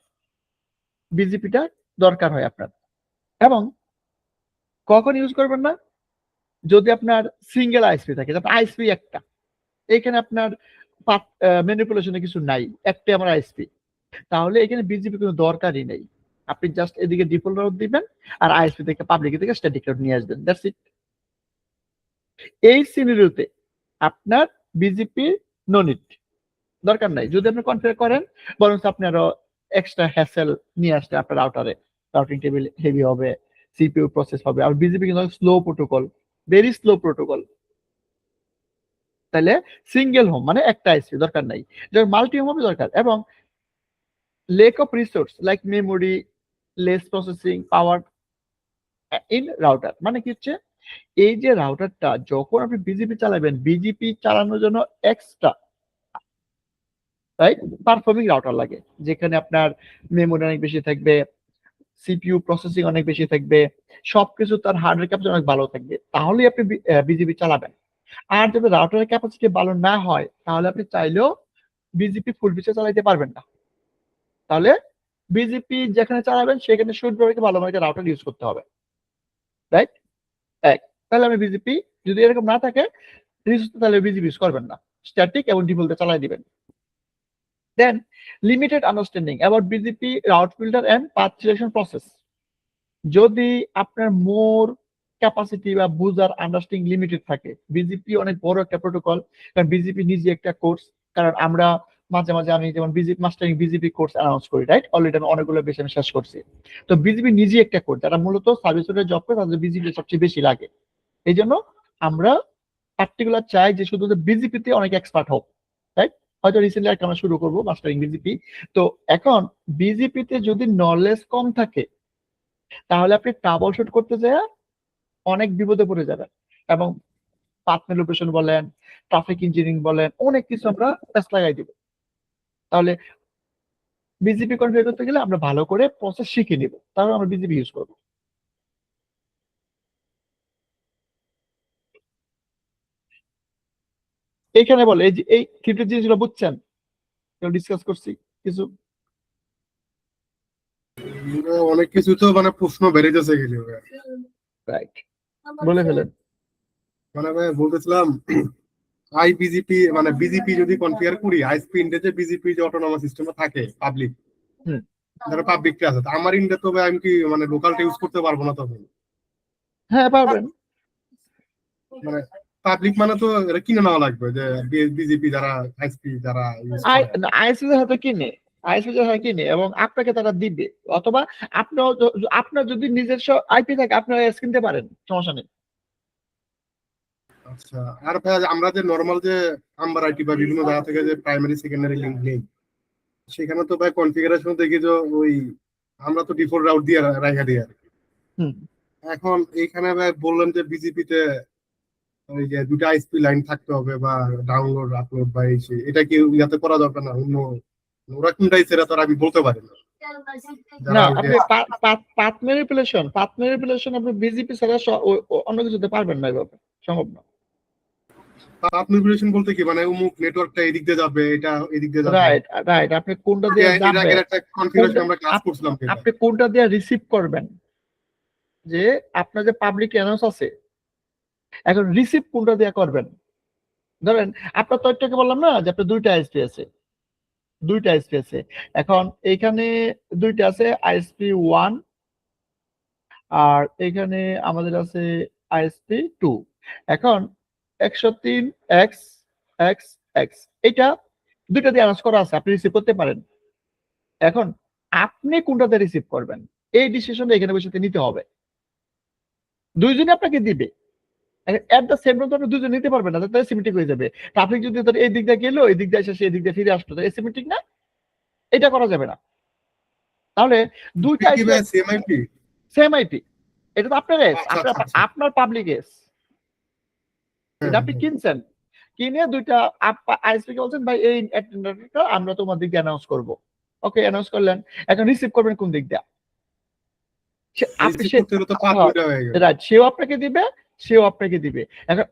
বিজিপিটা দরকার হয় আপনার। এবং কখন ইউজ করবেন না, যদি আপনার সিঙ্গেল আইএসপি থাকে, যেমন আইএসপি একটা, এখানে আপনার ম্যানিপুলেশনে কিছু নাই, একটাই আমার আইএসপি, তাহলে এখানে বিজিপি কোনো দরকারই নেই। আপনি জাস্ট এদিকে ডিফল্ট রাউট দিবেন আর আইএসপি থেকে পাবলিক থেকে স্ট্যাটিক রাউট নিয়ে আসবেন, দ্যাটস ইট। এই সিনারিওতে আপনার বিজিপি নো নিড, দরকার নাই। যদি আপনি কনফিগার করেন, বরং আপনি আরো এক্সট্রা হ্যাসেল নিয়ে আসলে আপনার রাউটারে রাউটিং টেবিল হেভি হবে, সিপিইউ প্রসেস হবে। আর বিজিপি কিন্তু slow protocol, very slow protocol. তাহলে সিঙ্গেল হোম মানে একটা আইসি দরকার নাই, যখন মাল্টি হোম হবে দরকার। এবং lake of resource like memory, less processing power in router, মানে কি হচ্ছে, এই যে রাউটারটা যখন আপনি বিজিপি চালাবেন, বিজিপি চালানোর জন্য এক্সট্রা রাইট পারফর্মিং রাউটার লাগে, যেখানে আপনার মেমোরি অনেক বেশি থাকবে, সিপিইউ প্রসেসিং অনেক বেশি থাকবে, সবকিছু তার হার্ডওয়্যার ক্যাপাসিটি অনেক ভালো থাকবে, তাহলেই আপনি বিজিপি চালাবেন। আর যদি রাউটারের ক্যাপাসিটি ভালো না হয়, তাহলে আপনি চাইলেও বিজিপি ফুল ফিচার চালাইতে পারবেন না। তাহলে বিজিপি যেখানে চালাবেন সেখানে সুন্দরভাবে ভালো মানের রাউটার ইউজ করতে হবে, রাইট? এক, তাহলে আমি বিজিপি যদি এরকম না থাকে তাহলে বিজিপি ইউজ করবেন না, স্ট্যাটিক এবং ডিফল্টে চালাই দিবেন। Then limited understanding about BGP route filter and path selection process. যদি আপনার মোর ক্যাপাসিটি বা বুজার আন্ডারস্ট্যান্ডিং লিমিটেড থাকে, বিজিপি অনেক বড় একটা প্রোটোকল, কারণ বিজিপি নিজে একটা কোর্স, কারণ আমরা মাঝে মাঝে আমি যেমন BGP mastering BGP course announce করি, রাইট? অলরেডি আমি অনেকগুলো বেশি আমি শেষ করছি। তো বিজিপি নিজে একটা কোর্স, যারা মূলত সার্ভিস জব করে তাদের বিজিপি সবচেয়ে বেশি লাগে। এই জন্য আমরা পার্টিকুলার চাই যে শুধু বিজিপিতে অনেক এক্সপার্ট হোক, রাইট? হয়তো রিসেন্টলি একটা আমরা শুরু করবো মাস্টারিং বিজিপি। তো এখন বিজিপিতে যদি নলেজ কম থাকে, তাহলে আপনি ট্রাবল শুট করতে যায় অনেক বিপদে পড়ে যাবেন। এবং পাথ ম্যানিপুলেশন বলেন, ট্রাফিক ইঞ্জিনিয়ারিং বলেন, অনেক কিছু আমরা টেস্ট লাগাই দিব। তাহলে বিজিপি কনফিগার করতে গেলে আমরা ভালো করে প্রসেস শিখে নিব, তাহলে আমরা বিজিপি ইউজ করব। এইখানে বলে এই যে এই ক্রিপ্টো জিনিসগুলো বুঝছেন, ডিসকাস করছি কিছু, অনেক কিছু তো মানে প্রশ্ন বেড়ে যাচ্ছে গেলে রাইট? বলে ফেলেন। মানে ভাই বলতেছিলাম আইবিজিপি মানে বিজিপি যদি কনফিগার করি, আইএসপি ইন্ডে যে বিজিপি যে অটোনমাস সিস্টেমে থাকে পাবলিক, যারা পাবলিকটা আছে, আমার ইন্ডে তো ভাই আমি কি মানে লোকালটা ইউজ করতে পারবো না তখন? হ্যাঁ পারবেন। মানে পাবলিক মানে তো এটা কিনে নেওয়া লাগবে, যে বিজেপি যারা আইএসপি যারা ইউজ করে আইএসপি হয়তো কিনে, আইএসপি হয় কিনে এবং আপনাকে তারা দিবে, অথবা আপনার আপনার যদি নিজস্ব আইপি থাকে আপনারা কিনতে পারেন, সমস্যা নেই। আচ্ছা, আর ভাই আমরা যে নরমাল যে আম্বার আইটি বা বিভিন্ন জায়গা থেকে যে প্রাইমারি সেকেন্ডারি লিংক নেই, সেখানে তো ভাই কনফিগারেশন দেখি যে ওই আমরা তো ডিফল্ট রাউট দিয়ে রাখা দিই আর কি। এখন এইখানে ভাই বললেন যে বিজেপি তে ওই যে দুটো আইএসপি লাইন থাকতে হবে বা ডাউনলোড আপলোড বা এই সেই, এটা কি ইয়াতে করা দরকার না? অন্য ওরা কোনটাই সেটা তো আমি বলতে পারি না। না, আপনি পাথ ম্যানিপুলেশন আপনি বিজেপি ছাড়া অন্য কিছুতে পারবেন না, এভাবে সম্ভব না। পাথ ম্যানিপুলেশন বলতে কি মানে অমুক নেটওয়ার্কটা এদিক দিয়ে যাবে, এটা এদিক দিয়ে যাবে, রাইট রাইট, আপনি কোনটা দিয়ে এর যাবে, আগের একটা কনফিগারেশন আমরা ক্লাস করছিলাম যেটা। আপনি কোনটা দিয়ে রিসিভ করবেন, যে আপনার যে পাবলিক অ্যানাউন্স আছে, এখন রিসিভ কোনটা দিয়ে করবেন। ধরেন আপনার তো একটাকে বললাম না যে আপনার দুইটা আইএসপি আছে, দুইটা আইএসপি আছে। এখন এইখানে দুইটা আছে, আইএসপি 1 আর এখানে আমাদের আছে আইএসপি 2। এখন 103 এক্স এক্স এক্স, এটা দুইটা দিয়ে অ্যানাউন্স করা আছে, আপনি রিসিভ করতে পারেন। এখন আপনি কোনটাতে রিসিভ করবেন এই ডিসিশনটা এখানে বসে নিতে হবে। দুইজনে আপনাকে দিবে, এট দ্য সেম টাইম আপনি দুজন নিতে পারবেন না, তাহলে সিমেট্রিক হয়ে যাবে। ট্রাফিক যদি ধর এই দিক দিয়ে গেল, এই দিক দিয়ে এসে সেই দিক দিয়ে ফিরে আসলো, তাহলে সিমেট্রিক না, এটা করা যাবে না। তাহলে দুইটা সেম আইপি, সেম আইপি, এটা তো আপনার এস, আচ্ছা আচ্ছা আচ্ছা। আপনার পাবলিক এস, এটা আপনি কিনছেন, কিনে দুইটা আইএসপি কে বলছেন ভাই এই নেটওয়ার্কটা আমরা তোমার দিক দিয়ে অ্যানাউন্স করব। ওকে, অ্যানাউন্স করলেন, এখন রিসিভ করবেন কোন দিক দিয়ে, আপনি রিসিভ করতে হলে তো পাথ দুইটা হয়ে গেল। রাইট, সেও আপনাকে দিবে, সেও আপনাকে দিবে। এখন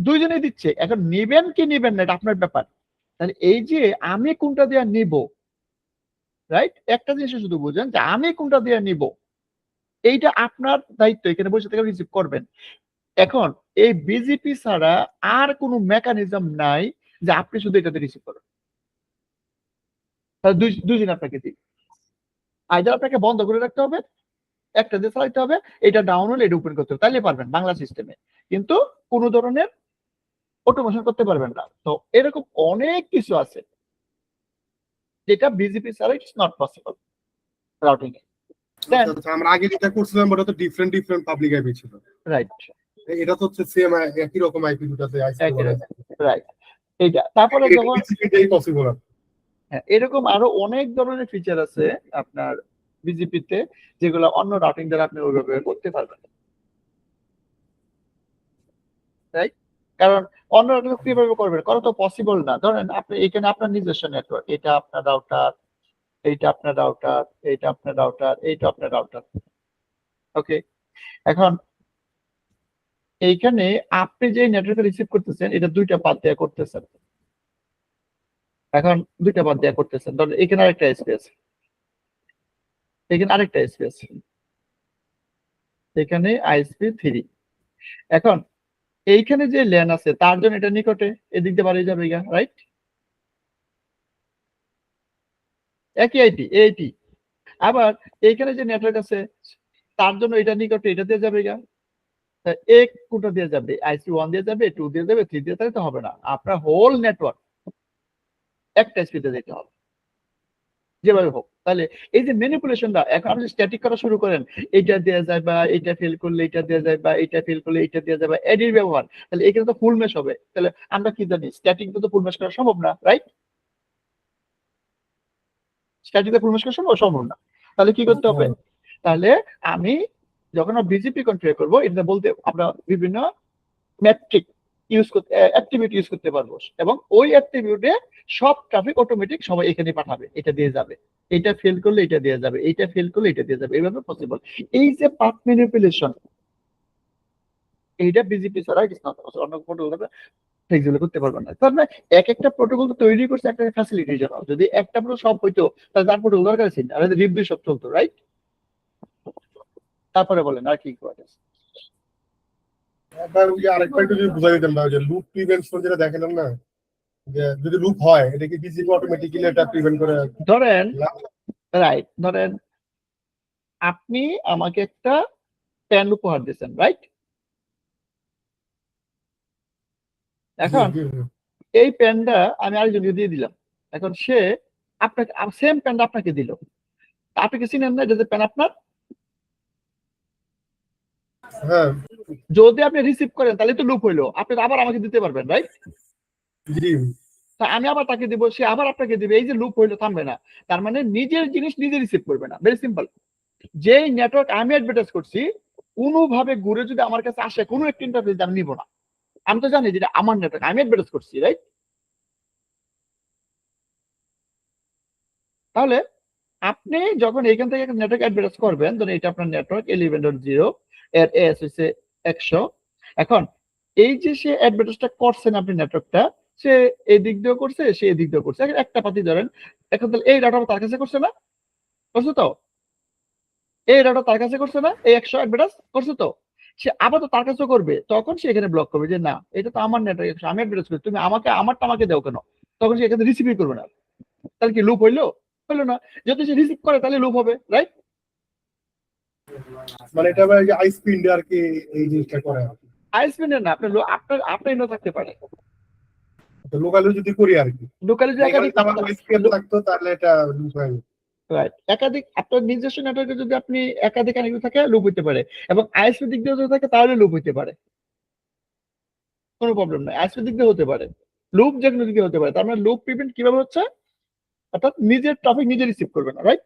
দুইজনেই দিচ্ছে, এখন নিবেন কি নিবেন না এটা আপনার ব্যাপার। তাহলে এই যে আমি কোনটা দিয়ে নিব, রাইট, একটা জিনিস শুধু বুঝেন যে আমি কোনটা দিয়ে নিব, এইটা আপনার দায়িত্ব, এখানে বসে থেকে রিসিভ করবেন। এখন এই বিজেপি ছাড়া আর কোনো মেকানিজম নাই যে আপনি শুধু এটাতে রিসিভ করবেন। তাহলে দুইজন আপনাকে দিবে, আইদার আপনাকে বন্ধ করে রাখতে হবে, একটা দিয়ে চালাইতে হবে, এটা ডাউন হলে এটা ওপেন করতে হবে, তাহলে পারবেন বাংলা সিস্টেমে। কিন্তু কোনো ধরনের অটোমেশন করতে পারবেন না। তো এরকম অনেক কিছু আছে যেটা বিজেপি ছাড়া ইটস নট পসিবল রাউটিং এ। দেন আচ্ছা, আমরা আগে যেটা করছিলাম ওটা তো ডিফারেন্ট ডিফারেন্ট পাবলিক আইপি ছিল, রাইট, এটা তো হচ্ছে সেম একই রকম আইপি দুটাতে আইসি বলে। রাইট, এইটা তারপরে এটা যখন বিসিপিতেই পসিবল। হ্যাঁ, এরকম আরো অনেক ধরনের ফিচার আছে আপনার বিজেপিতে, যেগুলো অন্য রাউটিং দ্বারা আপনি ওইভাবে করতে পারবেন, রাইট। কারণ অন্য রাউটিং কিভাবে করবেন, করা তো পসিবল না। ধরেন আপনি এখানে আপনার নিজস্ব নেটওয়ার্ক, এটা আপনার রাউটার, এইটা আপনার রাউটার, এইটা আপনার রাউটার, এইটা আপনার রাউটার, ওকে। এখন এইখানে আপনি যে নেটওয়ার্ক রিসিভ করতেছেন এটা দুইটা পাথ দিয়ে করতেছেন। এখন দুইটা পাথ দিয়ে করতেছেন, ধরেন এখানে আরেকটা স্পেস, এখানে আরেকটা স্পেস, এখানে আইএসপি 3। এখন এইখানে যে ল্যান আছে তার জন্য এটা নিকটে, এদিক দিয়ে বাড়িয়ে যাবে, রাইট, একই আইপি এইটি। আবার এইখানে যে নেটওয়ার্ক আছে তার জন্য এটা নিকটে, এটা দিয়ে যাবে, এক কোটা দিয়ে যাবে, আইসি 1 দিয়ে যাবে, 2 দিয়ে যাবে, 3 দিয়ে যাবে, তো হবে না। আপনার হোল নেটওয়ার্ক একটা স্পিডে যেতে হবে যেভাবে হোক। তাহলে এই যে ম্যানিপুলেশনটা, এখন আপনি স্ট্যাটিক করা শুরু করেন, এইটা দেওয়া যায় বা এইটা ফেল করলে এইটা দেওয়া যায় বা এইটা ফেল করলে এইটা দেওয়া যায় বা এডির ব্যবহার, তাহলে এখানে তো ফুল মেশ হবে। তাহলে আমরা কি জানি স্ট্যাটিক তো ফুল মেশ করা সম্ভব না, রাইট, স্ট্যাটিকে ফুল মেশ করা সম্ভব না। তাহলে কি করতে হবে, তাহলে আমি যখন বিজেপি কনফিগার করবো, এটা বলতে আমরা বিভিন্ন মেট্রিক ইউজ করতে, অ্যাট্রিবিউট ইউজ করতে পারবো, এবং ওই অ্যাট্রিবিউটে সব ট্রাফিক অটোমেটিক সবাই এখানে পাঠাবে, এটা দিয়ে যাবে, এটা ফেল করলে এটা দিয়ে যাবে, এটা ফেল করলে এটা দিয়ে যাবে, এইভাবে পসিবল। এই যে পাথ ম্যানিপুলেশন, এইটা বিজেপি ছাড়া ইটস নট পসিবল, অন্য প্রোটোকল ফ্লেক্সিবল করতে পারবেন না। তার মানে এক একটা প্রোটোকল তো তৈরি করছে একটা ফ্যাসিলিটির জন্য, যদি একটা পুরো সব হইতো তাহলে তার প্রোটোকল দরকার ছিল না, আর রিপ দিয়ে সব চলতো, রাইট। তারপরে বলেন আর কি করা যায়। আবার ওই আরেকবার একটু যদি বুঝাই দিতাম না, যে লুপ প্রিভেনশন যেটা দেখালাম না, যে যদি লুপ হয় এটা কি বিজিপি অটোমেটিক্যালি এটা প্রিভেন্ট করে? ধরেন রাইট, ধরেন আপনি আমাকে একটা প্যান উপহার দিয়েছেন, রাইট। এখন এই প্যানটা আমি আরেকজনকে দিয়ে দিলাম, এখন সে আপনাকে সেম প্যানটা আপনাকে দিল, আপনি কি চিনেন না এটা যে প্যান আপনার? হ্যাঁ, যদি আপনি রিসিভ করেন তাহলে তো লুপ হইলো, আপনি আবার আমাকে দিতে পারবেন, রাইট। জি, তা আমি আবার তাকে দিব, সে আবার আপনাকে দিবে, এই যে লুপ হইলো, থামবে না। তার মানে নিজের জিনিস নিজে রিসিভ করবে না, ভেরি সিম্পল। যেই নেটওয়ার্ক আমি অ্যাডভার্টাইজ করছি কোনোভাবে ঘুরে যদি আমার কাছে আসে কোনো একটা ইন্টারফেস আমি নিব না, আমি তো জানি যেটা আমার নেটওয়ার্ক, আমি অ্যাডভার্টাইজ করছি, রাইট। তাহলে আপনি যখন এইখান থেকে নেটওয়ার্ক অ্যাডভার্টাইজ করবেন, ধরুন এটা আপনার নেটওয়ার্ক 11.0, এর এস হচ্ছে 100। এখন এই যে সে অ্যাডভার্টাইজটা করছেন আপনি নেটওয়ার্কটা, সে এই দিক দিয়েও করছে, সে এই দিক দিয়েও করছে। এখন একটা পাতি ধরেন, এখন তাহলে এই ডাটা তার কাছে করছে না? করছে তো? এই ডাটা তার কাছে করছে না? এই 100 অ্যাডভার্টাইজ করছে তো? সে আবার তো তার কাছেও করবে। তখন সে এখানে ব্লক করবে যে না, এটা তো আমার নেটওয়ার্ক, আমি অ্যাডভার্টাইজ করি, তুমি আমারটা আমাকে দাও কেন? তখন সে এখানে রিসিভই করবে না। তাহলে কি লুপ হইলো? হইলো না। যদি সে রিসিভ করে তাহলে লুপ হবে, রাইট? মানে এটা আবার এই যে আইসপি ইন্ডিয়া আর কি এই জিনিসটা করে আইএসপি না, আপনার ইনো থাকতে পারে। লোকালি যদি করি আর কি, লোকালি যদি এখানে একাধিক আমার আইসপিএম থাকতো তাহলে এটা লুপ হয়ে যেত। রাইট, একাধিক আপনার নিজস্ব নেটওয়ার্কে যদি আপনি একাধিক কানেক্ট থাকে লুপ হইতে পারে, এবং আইএসপি দিক দিয়ে যদি থাকে তাহলে লুপ হইতে পারে, কোনো প্রবলেম নাই। আইএসপি দিক দিয়ে হতে পারে, লুপ যে কোনো দিকে হতে পারে। তার মানে লুপ প্রিভেন্ট কিভাবে হচ্ছে? অর্থাৎ নিজের ট্রাফিক নিজে রিসিভ করবে না, রাইট?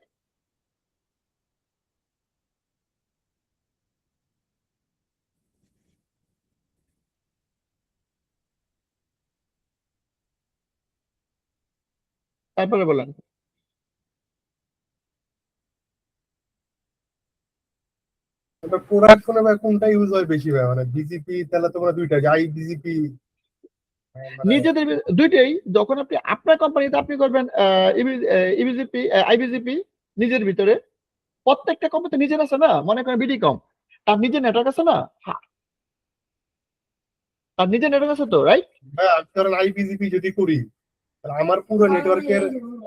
তারপরে বলেন। প্রোডাকশনে কোনটা ইউজ হয় বেশি ভাই, মানে বিজিপি তাহলে তোমরা দুইটা যে আই বিজিপি মানে নিজেদের দুইটাই, যখন আপনি আপনার কোম্পানিতে আপনি করবেন ইবিজিপি আইবিজিপি নিজের ভিতরে, প্রত্যেকটা কোম্পানিতে নিজের আছে না, মনে করেন বিডি কম, তার নিজের নেটওয়ার্ক আছে না? তার নিজের নেটওয়ার্ক আছে তো, রাইট? ধরেন আই বিজিপি যদি করি তাহলে আমার পুরো নেটওয়ার্কের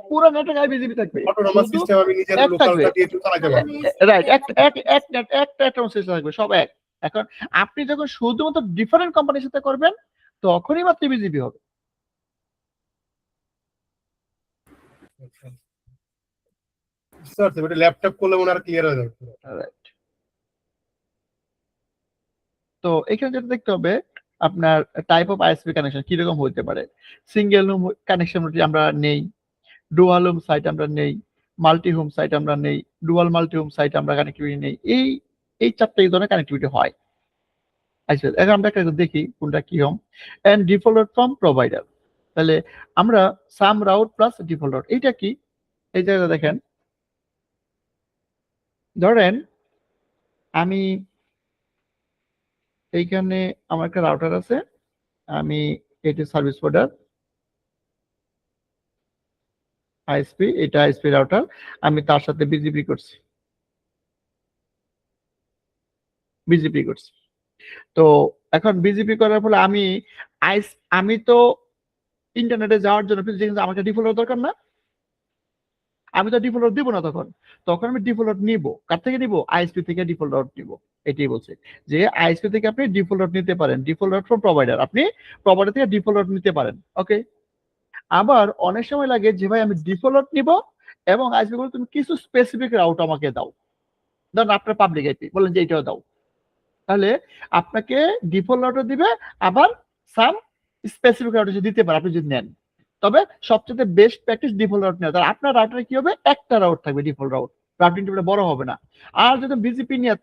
পুরো নেটওয়ার্ক আইবিজিপি থাকবে, অটোনমাস শুধু সিস্টেম আমি নিজের এক থাকবে, লোকালটা দিয়ে চালাতে পারবো। রাইট? একটা সিস্টেম থাকবে, সব এক। এখন আপনি যখন শুধুমাত্র ডিফারেন্ট কোম্পানির সাথে করবেন, তখনই মাত্র বিজিবি হবে। স্যার এটা ল্যাপটপ করলে মনে আর ক্লিয়ার হয়ে যাবে। রাইট। তো এখানে যেটা দেখতে হবে আপনার টাইপ অফ আইএসপি কানেকশন কিরকম হতে পারে। সিঙ্গেল হোম কানেকশন আমরা নেই, ডুয়াল হোম সাইট আমরা নেই, মাল্টি হোম সাইট আমরা নেই, ডুয়াল মাল্টি হোম সাইট আমরা কানেক্টিভিটি নেই। এই চারটা এই ধরনের কানেক্টিভিটি হয়। আচ্ছা, এখন আমরা একটা দেখি কোনটা কি home and default from provider. তাহলে আমরা some route plus default route, এইটা কি? এই জায়গায় দেখেন, ধরেন আমি এইখানে আমার একটা রাউটার আছে, আমি এটি সার্ভিস প্রোভাইডার আইএসপি, এটা আইএসপি রাউটার, আমি তার সাথে বিজিপি করছি। তো এখন বিজিপি করার ফলে আমি তো ইন্টারনেটে যাওয়ার জন্য আমাকে ডিফল্ট দরকার না, আমি তো ডিফল্ট দিব না। তখন তখন আমি ডিফল্ট নিব, কার থেকে নিব? আইএসপি থেকে ডিফল্ট নিব। এটাই বলছে যে আইএসপি থেকে আপনি ডিফল্ট নিতে পারেন, ডিফল্ট ফ্রম প্রোভাইডার, আপনি প্রোভাইডার থেকে ডিফল্ট নিতে পারেন। ওকে। আবার অনেক সময় লাগে যে ভাই আমি ডিফল্ট নিব এবং আইএসপি বলে তুমি কিছু স্পেসিফিক রাউট আমাকে দাও, ধরুন আপনার পাবলিক আইপি বলেন যে এটাও দাও, তাহলে আপনাকে ডিফল্ট রাউটার দিবে, আবার সাম স্পেসিফিক রাউটার দিতে পারে আপনি যদি নেন। তবে সবচেয়ে বেস্ট প্র্যাকটিস ডিফল্ট রাউট নেওয়া। তাহলে আপনার রাউটারে কি হবে? একটা রাউট থাকবে ডিফল্ট রাউট, রাউটিং টেবিলটা বড় হবে না। আর যদি বিজিপি নিয়ে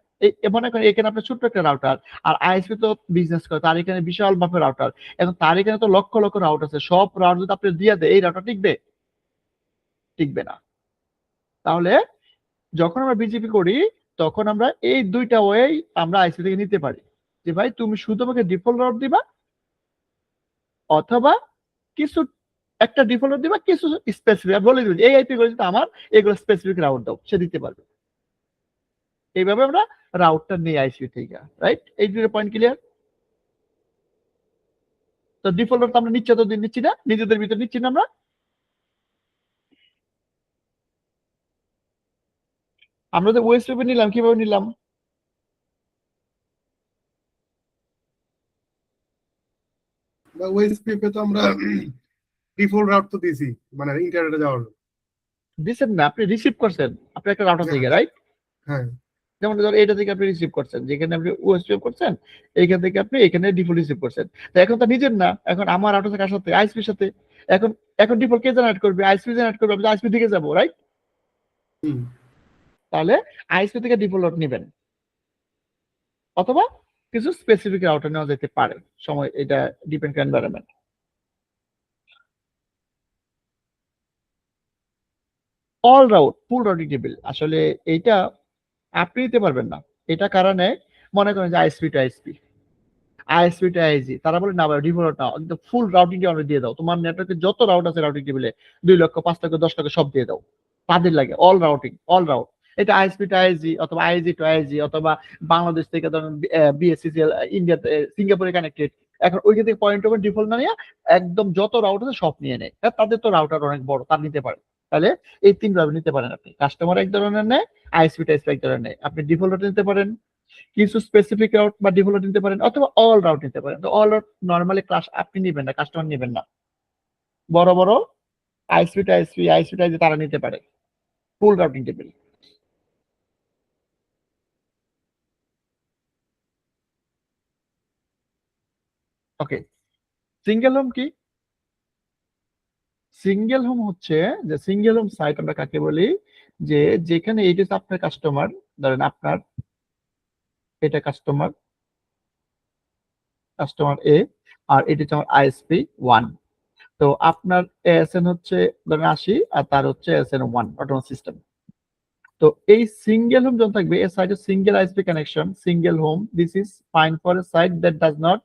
মনে করেন এখানে আপনার ছোট্ট একটা রাউটার, আর আইএসপি তো বিজনেস করে, তার এখানে বিশাল মাপের রাউটার, এবং তার এখানে তো লক্ষ লক্ষ রাউট আছে, সব রাউট যদি আপনি দিয়ে দেয়, এই রাউটার টিকবে? টিকবে না। তাহলে যখন আমরা বিজেপি করি তখন আমরা এই দুইটা ওয়ে আমরা আইসি থেকে নিতে পারি, যে ভাই তুমি শুধু আমাকে ডিফল্ট রাউট দিবা, অথবা কিছু একটা ডিফল্ট দিবা, কিছু স্পেসিফিক বলে দিবে এই আইপি গুলো যদি আমার এগুলো স্পেসিফিক রাউট দাও, সে দিতে পারবে। এইভাবে আমরা রাউটটা নিয়ে আইসি থেকে, রাইট? এই দুটো পয়েন্ট ক্লিয়ার? তো ডিফল্ট রাউট আমরা নিচ্ছি তো নিচ্ছি না, নিজেদের ভিতরে নিচ্ছি না আমরা। আমরা যে ওয়েস্ট পেপার নিলাম কিভাবে নিলাম? ওএসপি তে তো আমরা ডিফল্ট রাউট তো দিয়েছি, মানে ইন্টারনেটে যাওয়ার। দিচ্ছেন না, আপনি রিসিভ করছেন আপনি একটা রাউটার থেকে, রাইট? হ্যাঁ। যেমন ধর এটা থেকে আপনি রিসিভ করছেন, যেখানে আপনি ওএসপি করছেন, এইখান থেকে আপনি এখানে ডিফল্ট রিসিভ করছেন। তো এখন তো নিজের না, এখন আমার রাউটার কার সাথে? আইএসপির সাথে। এখন এখন ডিফল্ট কে জেনারেট করবে? আইএসপি জেনারেট করবে, আমি আইএসপি দিকে যাবো, রাইট? তাহলে আইএসপি থেকে ডিফল্ট নেবেন, অথবা কিছু স্পেসিফিক রাউটার নেওয়া যেতে পারে, সময় এটা ডিপেন্ড করে এনভায়রনমেন্ট। অল রাউট ফুল রাউটিং টেবিল আসলে এইটা আপনি নিতে পারবেন না। এটা কারণে মনে করেন যে ISP to ISP, ISP to IG, তারা বলে না ভাই ডিফল্ট না, একদম ফুল রাউটিংটা আমরা দিয়ে দাও, তোমার নেটওয়ার্কে যত রাউট আছে রাউটিং টেবিলে 2 লক্ষ 5 লক্ষ 10 লক্ষ সব দিয়ে দাও, তাদের লাগে অল রাউটিং অল রাউট। এটা আইএসপি টু আইজি অথবা আইজি টু আইজি অথবা বাংলাদেশ থেকে ধরেন বিএসসিসিএল ইন্ডিয়াতে সিঙ্গাপুরে কানেক্টেড, এখন ওইখান থেকে পয়েন্ট ওভার ডিফল্ট না নিয়ে একদম যত রাউট আছে সব নিয়ে নেয়। তাদের তো রাউটার অনেক বড়, তার নিতে পারে। তাহলে এই 3 ভাবে নিতে পারেন আপনি, কাস্টমার এক ধরনের নেয়, আইএসপি টু আইএসপি এক ধরনের নেয়, আপনি ডিফল্ট নিতে পারেন, কিছু স্পেসিফিক রাউট বা ডিফল্ট নিতে পারেন, অথবা অল রাউট নিতে পারেন। তো অল রাউট নরমালি ক্লাস আপনি নেবেন না, কাস্টমার নেবেন না, বড় বড় ISP to ISP ISP to ISP তারা নিতে পারে full routing table. Okay, single home কি? সিঙ্গেল হোম হচ্ছে যে সিঙ্গেল হোম সাইট আমরা কাকে বলি, যে যেখানে এইটা হচ্ছে আপনার কাস্টমার, ধরেন আপনার এটা কাস্টমার, কাস্টমার এ, আর এটা হচ্ছে আমার আইএসপি 1। তো আপনার এএসএন হচ্ছে ধরেন 80 আর তার হচ্ছে এএসএন 1 অটোনোমাস সিস্টেম। তো এই সিঙ্গেল হোম যখন থাকবে, a site single ISP connection, single home, this is fine for a site that does not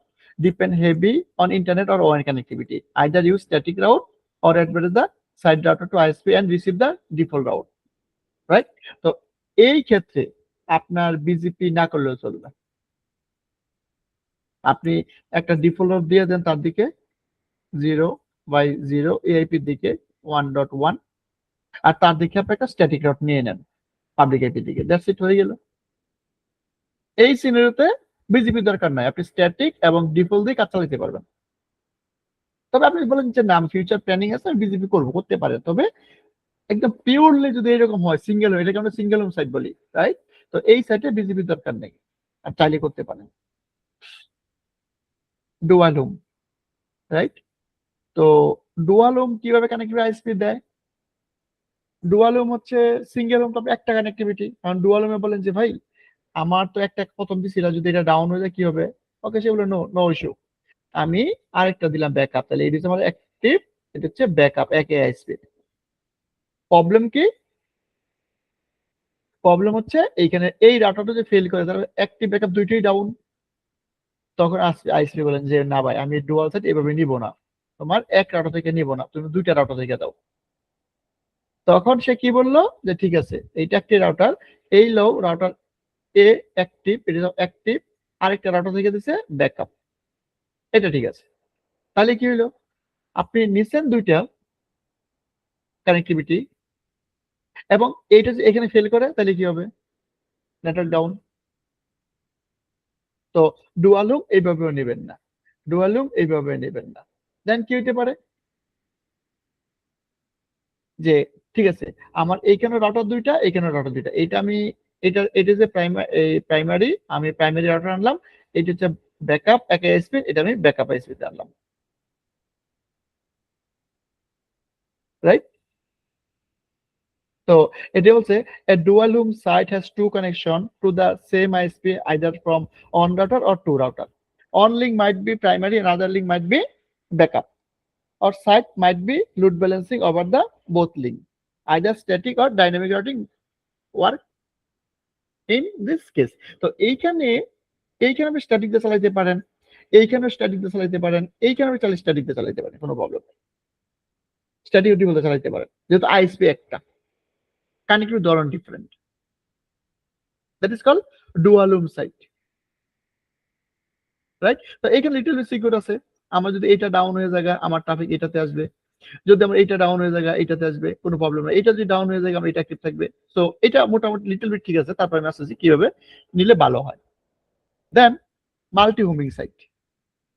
depend heavy on internet or WAN connectivity. Either use static route or advert the side router to ISP and receive the default route. Right? তো এই ক্ষেত্রে আপনার BGP না করলেও চলবে। আপনি একটা default root দিয়ে দেন তার দিকে 0/0 এআইপি দিকে 1.1, আর তার দিকে আপনি একটা স্ট্যাটিক রুট নিয়ে নেন পাবলিক আইপি দিকে, দ্যাটস ইট, হয়ে গেল। এই সিনারিওতে বিজিপি দরকার নাই, আপনি স্ট্যাটিক এবং ডিফল্ট দিয়ে কাজ চালাতে পারবেন। তবে আপনি বলেন যে না ফিউচার প্ল্যানিং আছে বিজেপি করবো, করতে পারে, তবে একদম পিওরলি যদি এরকম হয় সিঙ্গেল, এটাকে আমরা সিঙ্গেল হোম সাইট বলি, রাইট? তো এই সাইটে বিজেপি দরকার নেই, আর চাইলে করতে পারেন। Dual home, right? তো ডুয়াল হোম কিভাবে কানেক্টিভিটি আইএসপি দেয়? ডুয়াল হোম হচ্ছে সিঙ্গেল হোম তো একটা কানেক্টিভিটি, কারণ ডুয়াল হোমে বলেন যে ভাই আমার তো একটা প্রথম দিছিল, যদি এটা ডাউন হয়ে যায় কি হবে? ওকে, সে বলে নো নো ইস্যু, আমি আরেকটা দিলাম ব্যাকআপ, তাহলে এটা হচ্ছে আমার অ্যাক্টিভ, এটা হচ্ছে ব্যাকআপ এক আইএসপি। প্রবলেম কি? প্রবলেম হচ্ছে এইখানে এই ডাটাটা যে ফেল করে, তাহলে অ্যাক্টিভ ব্যাকআপ দুইটাই ডাউন। তখন আইসপি বলেন যে না ভাই আমি ডুয়াল সেট এভাবে নিব না, তোমার এক রাউটার থেকে নিব না, তুমি দুইটা রাউটার থেকে দাও। তখন সে কি বললো যে ঠিক আছে, এইটা একটি রাউটার, এই লো রাউটার এ অ্যাক্টিভ, এটা অ্যাক্টিভ, আরেকটা রাউটার থেকে দিছে ব্যাকআপ, এটা ঠিক আছে। তাহলে কি হলো, আপনি নিছেন দুইটা কানেক্টিভিটি, এবং এইটা যে এখানে ফেল করে তাহলে কি হবে? Network down. তো ডুয়াল হোম এইভাবেও নেবেন না, ডুয়াল হোম এইভাবে নেবেন না। দেন কি হইতে পারে যে ঠিক আছে আমার এইখানে রাউটার দুইটা, এইখানে রাউটার দুইটা, এটা আমি এটা যে প্রাইমারি, আমি প্রাইমারি রাউটার আনলাম, এটা হচ্ছে ব্যাকআপ এক আইএসপি, এটা আমি ব্যাকআপ আইএসপি তে আনলাম, রাইট? তো এটা বলছে a dual room site has two connection to the same ISP either from on router or two router. On link might be primary, another link might be backup, or site might be load balancing over the both link. Either static or dynamic routing work in this case. তো এইখানে আপনি static দিয়ে চালাইতে পারেন, এইখানে static দিয়ে চালাইতে পারেন, এইখানে আপনি স্ট্যাটিক দিয়ে চালাইতে পারেন, কোনো প্রবলেম নেই। স্ট্যাটিক বলতে চালাইতে পারেন, যেহেতু আইএসপি একটা, কানেক্টিভ ধরন different, that is call dual home site, right? তো এখানে লিটল বিট সিকিউর আছে, আমার যদি এটা ডাউন হয়ে যায় আমার ট্রাফিক এটাতে আসবে, যদি আমার এটা ডাউন হয়ে যায় এটাতে আসবে, কোনো প্রবলেম নাই। এটা যদি ডাউন হয়ে যায় আমার এটা অ্যাক্টিভ থাকবে। সো এটা মোটামুটি লিটল বিট ঠিক আছে, তারপর আমি আসতেছি কিভাবে নিলে ভালো হয়। দেন মাল্টি হোমিং সাইট,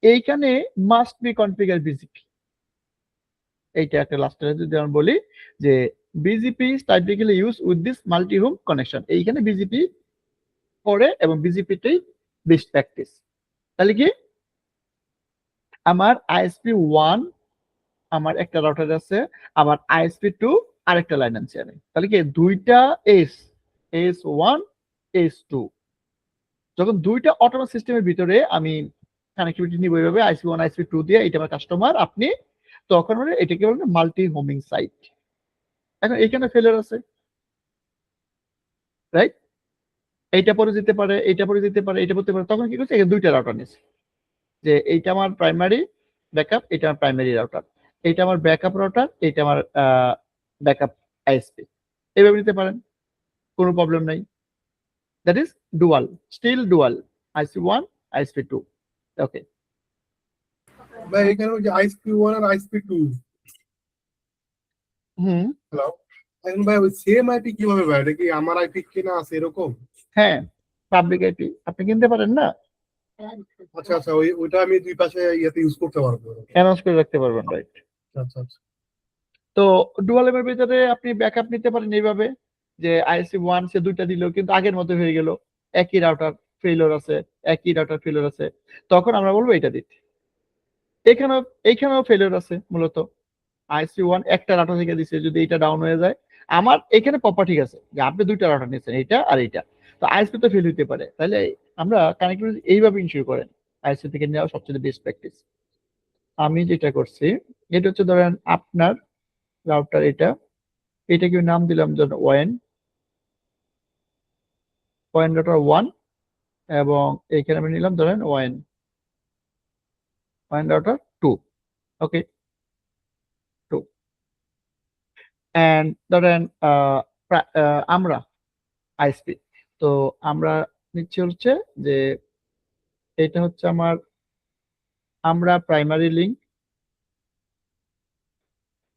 এইখানে মাস্ট বি কনফিগার বিজিপি। এইটা একটা লাস্টে যদি আমি বলি যে BGP typically use with this multi home connection, এইখানে বিজিপি করে এবং বিজিপিটাই বেস্ট প্র্যাকটিস। তাহলে কি আমার আইএসপি 1 আমার একটা রাউটার আছে, আমার আইএসপি 2 আরেকটা লাইন আনছি আমি, তাহলে কি দুইটা S1 S2, যখন দুইটা অটোনোমাস সিস্টেমের ভিতরে আমি কানেক্টিভিটি নিব এইভাবে আইএসপি 1 আইএসপি 2 দিয়ে, এটা আমার কাস্টমার আপনি, তখন এটাকে বলবে মাল্টি হোমিং সাইট। এখন এইখানে ফেলার আছে, রাইট? এইটা পরে যেতে পারে, এইটা পরে যেতে পারে, এটা করতে পারে, তখন কি করছে এখানে দুইটা রাউটার নিচ্ছে, যে এইটা আমার প্রাইমারি ব্যাকআপ, এটা আমার প্রাইমারি রাউটার, এইটা আমার ব্যাকআপ রাউটার, এইটা আমার ব্যাকআপ আইএসপি, এইভাবে নিতে পারেন, কোনো প্রবলেম নাই। That is dual, still dual, ISP1 ISP2। Okay, ভাই এখানে ওই যে ISP1 আর ISP2, হুম, হ্যালো, এখন ভাই ওই সেম আইপি কিভাবে ভাই? এটা কি আমার আইপি কিনা আছে এরকম? হ্যাঁ, পাবলিক আইপি আপনি কিনতে পারেন না, আচ্ছা আচ্ছা, ওইটা আমি দুই পাশে ইয়াতে ইউজ করতে পারবো। অ্যানাউন্স করে রাখতে পারবেন, রাইট। আচ্ছা আচ্ছা। তো ডুয়াল এর ভিতরে আপনি ব্যাকআপ নিতে পারেন এইভাবে, যে ISP1 সে দুইটা দিল কিন্তু আগের মতো হয়ে গেল, একই রাউটার ফেলিওর আছে, একই রাউটার ফেলিওর আছে, তখন আমরা বলবো এটা দিতে। এখানেও এইখানেও ফেলিওর আছে মূলত, ISP1 একটা রাউটার থেকে দিচ্ছে, যদি এটা ডাউন হয়ে যায়, আমার এখানে প্রপার ঠিক আছে যে আপনি দুইটা রাউটার নিচ্ছেন, এইটা আর এইটা, তো ISP তো ফেল হতে পারে, তাহলে আমরা কানেক্টিভিটি এইভাবে ইনশিওর করেন, ISP থেকে নেওয়া সবচেয়ে বেস্ট প্র্যাকটিস। আমি যেটা করছি, এটা হচ্ছে ধরেন আপনার রাউটার, এটাকে নাম দিলাম ধরেন ওয়েন রাউটার 1, এবং এখানে আমি নিলাম ধরেন ওয়েন রাউটার 2। ওকে, 2, এন্ড ধরেন আমরা আইএসপি, তো আমরা নিচ্ছি হচ্ছে যে এটা হচ্ছে আমরা প্রাইমারি লিঙ্ক,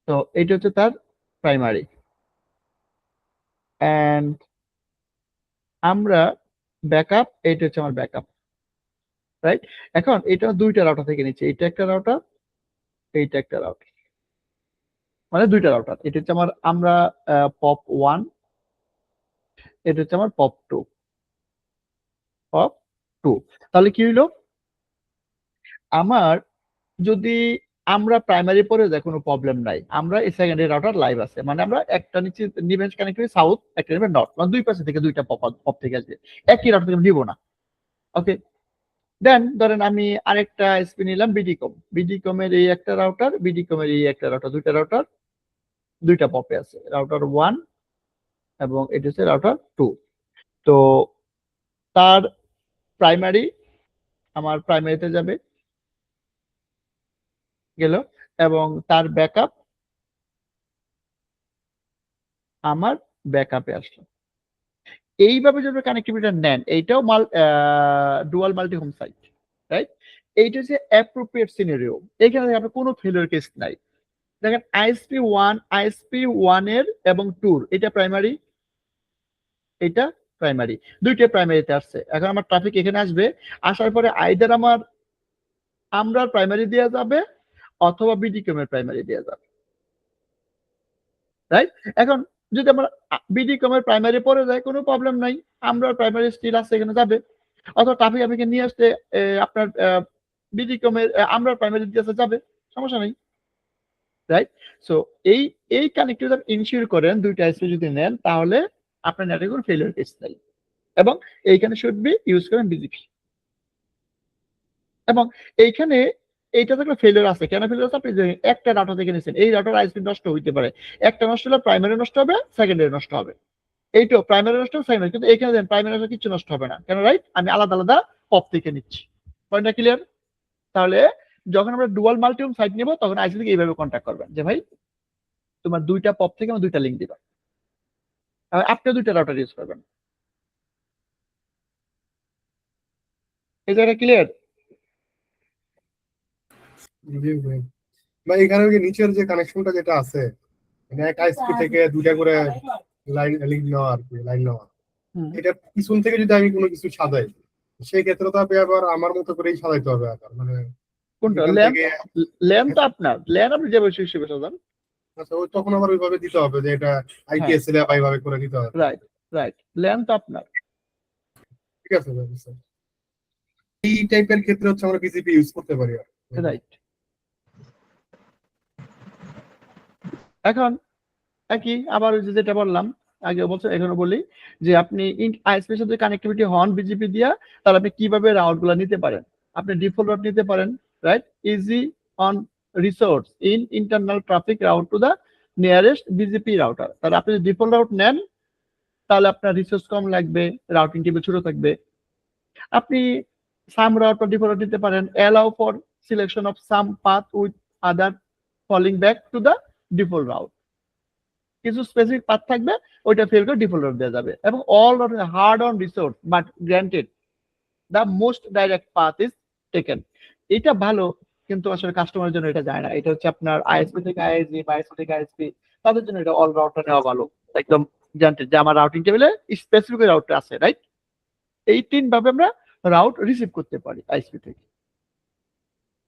তো এটা হচ্ছে তার প্রাইমারি, এন্ড আমরা ব্যাকআপ, এটা হচ্ছে আমার ব্যাকআপ, রাইট। এখন এটা দুইটা রাউটার থেকে নিচ্ছে, এটা একটা রাউটার, এইটা একটা রাউটার, মানে দুইটা রাউটার, এটা হচ্ছে আমরা পপ 1, এটা হচ্ছে আমার পপ 2, পপ 2। তাহলে কি হইলো, আমার যদি আমরা প্রাইমারি পরে যায় কোনো প্রবলেম নাই, আমরা এই সেকেন্ডারি রাউটার লাইভ আছে, মানে আমরা একটা নিচে নিবেন কানেক্টিভ সাউথ, একটা নিবেন নর্থ, মানে দুই পাশে থেকে দুইটা পপ থেকে আসবে, একই রাউটার থেকে নিব না। ওকে, দেন ধরেন আমি আরেকটা এসপি নিলাম বিডিকম এর এই একটা রাউটার, বিডিকম এর এই একটা রাউটার, দুইটা রাউটার দুইটা পপে আছে, রাউটার 1 এবং এটা হচ্ছে রাউটার 2। তো তার প্রাইমারি আমার প্রাইমারিতে যাবে, গেল, এবং তার ব্যাকআপ আমার ব্যাকআপে আসলো। এইভাবে যদি কানেক্টিভিটি নেন, এইটাও dual multi home site, right. এইটা হচ্ছে অ্যাপ্রোপ্রিয়েট সিনারিও, এখানে আপনার কোনো ফেলিওর কেস নাই। দেখেন ISP1 এর এবং 2 এটা প্রাইমারি, এটা প্রাইমারি, দুইটা প্রাইমারিতে আসছে। এখন আমার ট্রাফিক এখানে আসবে, আসার পরে আইদার আমরা প্রাইমারি দেওয়া যাবে অথবা বিডিকম এর প্রাইমারি দেওয়া যাবে, রাইট। এখন যদি আমরা বিডিকম এর প্রাইমারি পরে যায় কোনো প্রবলেম নাই, আমরা প্রাইমারি স্টিল আছে এখানে যাবে, অথবা ট্রাফিক আপনাকে নিয়ে আসতে আপনার বিডিকম এর আমরা প্রাইমারি দিয়ে আসতে যাবে, সমস্যা নেই, রাইট। সো এই কানেক্টিভিটি ইনশিওর করেন, দুইটা আইসপি যদি নেন তাহলে আপনার নেটে কোনো ফেলিওর কেস নাই, এবং এইখানে শুড বি ইউজ করেন বিজিপি। এবং এইখানে এইটা থাকলে ফেলিওর আছে, কেন ফেলিওর আছে, আপনি যে একটা ডাটা থেকে নিয়েছেন, এই ডাটার আইসপি নষ্ট হইতে পারে, একটা নষ্ট হলে প্রাইমারি নষ্ট হবে, সেকেন্ডারি নষ্ট হবে, এইটাও প্রাইমারি নষ্ট হবে, সেকেন্ডারি, কিন্তু এখানে দেন প্রাইমারি নষ্ট কিছু নষ্ট হবে না, কেন, রাইট, আমি আলাদা আলাদা পপ থেকে নিচ্ছি। পয়েন্টটা ক্লিয়ার? তাহলে যখন আমরা ডুয়াল মাল্টিহোম সাইট নিব তখন আইসি থেকে এইভাবে কন্ট্যাক্ট করবেন যে ভাই তোমার দুইটা পপ থেকে আমার দুইটা লিঙ্ক দিবা, আপনি দুইটা রাউটার ইউজ করবেন। এই জায়গাটা ক্লিয়ার? জি ভাই। ভাই এখানে ওই যে নিচের যে কানেকশনটা যেটা আছে, মানে এক আইএসপি থেকে দুইটা করে লাইন লিংক নেওয়া আর কি, লাইন নেওয়া, এটা পিছন থেকে যদি আমি কোনো কিছু সাজাই, সেই ক্ষেত্রে তো আমি আবার আমার মতো করেই সাজাইতে হবে আবার, মানে কোনটা এখান ল্যাম্প? থেকে। ল্যাম্প তো আপনার, ল্যাম্প আপনি যে বসে হিসেবে সাজান। আচ্ছা, ওই তখন আবার ওইভাবে দিতে হবে যে এটা হ্যাঁ, আইপিএসএল বা এইভাবে করে দিতে হবে। রাইট, রাইট, ল্যাম্প তো আপনার, ঠিক আছে ভাই, বুঝছি। এই টাইপের ক্ষেত্রে হচ্ছে আমরা বিজিপি ইউজ করতে পারি আর রাইট। এখন একই আবার ওই যে যেটা বললাম আগে বলছো, এখনো বলি, যে আপনি আইএসপির সাথে কানেক্টিভিটি হন বিজিপি দিয়া, তাহলে আপনি কিভাবে রাউট গুলা নিতে পারেন, আপনি ডিফল্ট রাউট নিতে পারেন, right, easy on resource in internal traffic route to the nearest BGP router. তাহলে আপনি যদি ডিফল্ট রাউট নেন তাহলে আপনার রিসোর্স কম লাগবে, রাউটিং টেবিল ছোট থাকবে। আপনি সাম রাউট বা ডিফল্ট দিতে পারেন, allow for selection of some path with other falling back to the default route. কিছু স্পেসিফিক পাথ থাকবে, ওইটা ফেল করে ডিফল্ট রাউট দেওয়া যাবে। এবং all hard on resource but granted the most direct path is taken. এটা ভালো, কিন্তু আসলে কাস্টমারের জন্য এটা যায় না। এটা হচ্ছে আপনার আইএসপি থেকে আইএসপি বা আইএসপি থেকে আইএসপি, তাদের জন্য এটা অল রাউটটা নেওয়া ভালো। একদম জানতে যে আমার রাউটিং টেবিলে স্পেসিফিক রাউটটা আছে, রাইট? এই তিন ভাবে আমরা রাউট রিসিভ করতে পারি আইএসপি থেকে।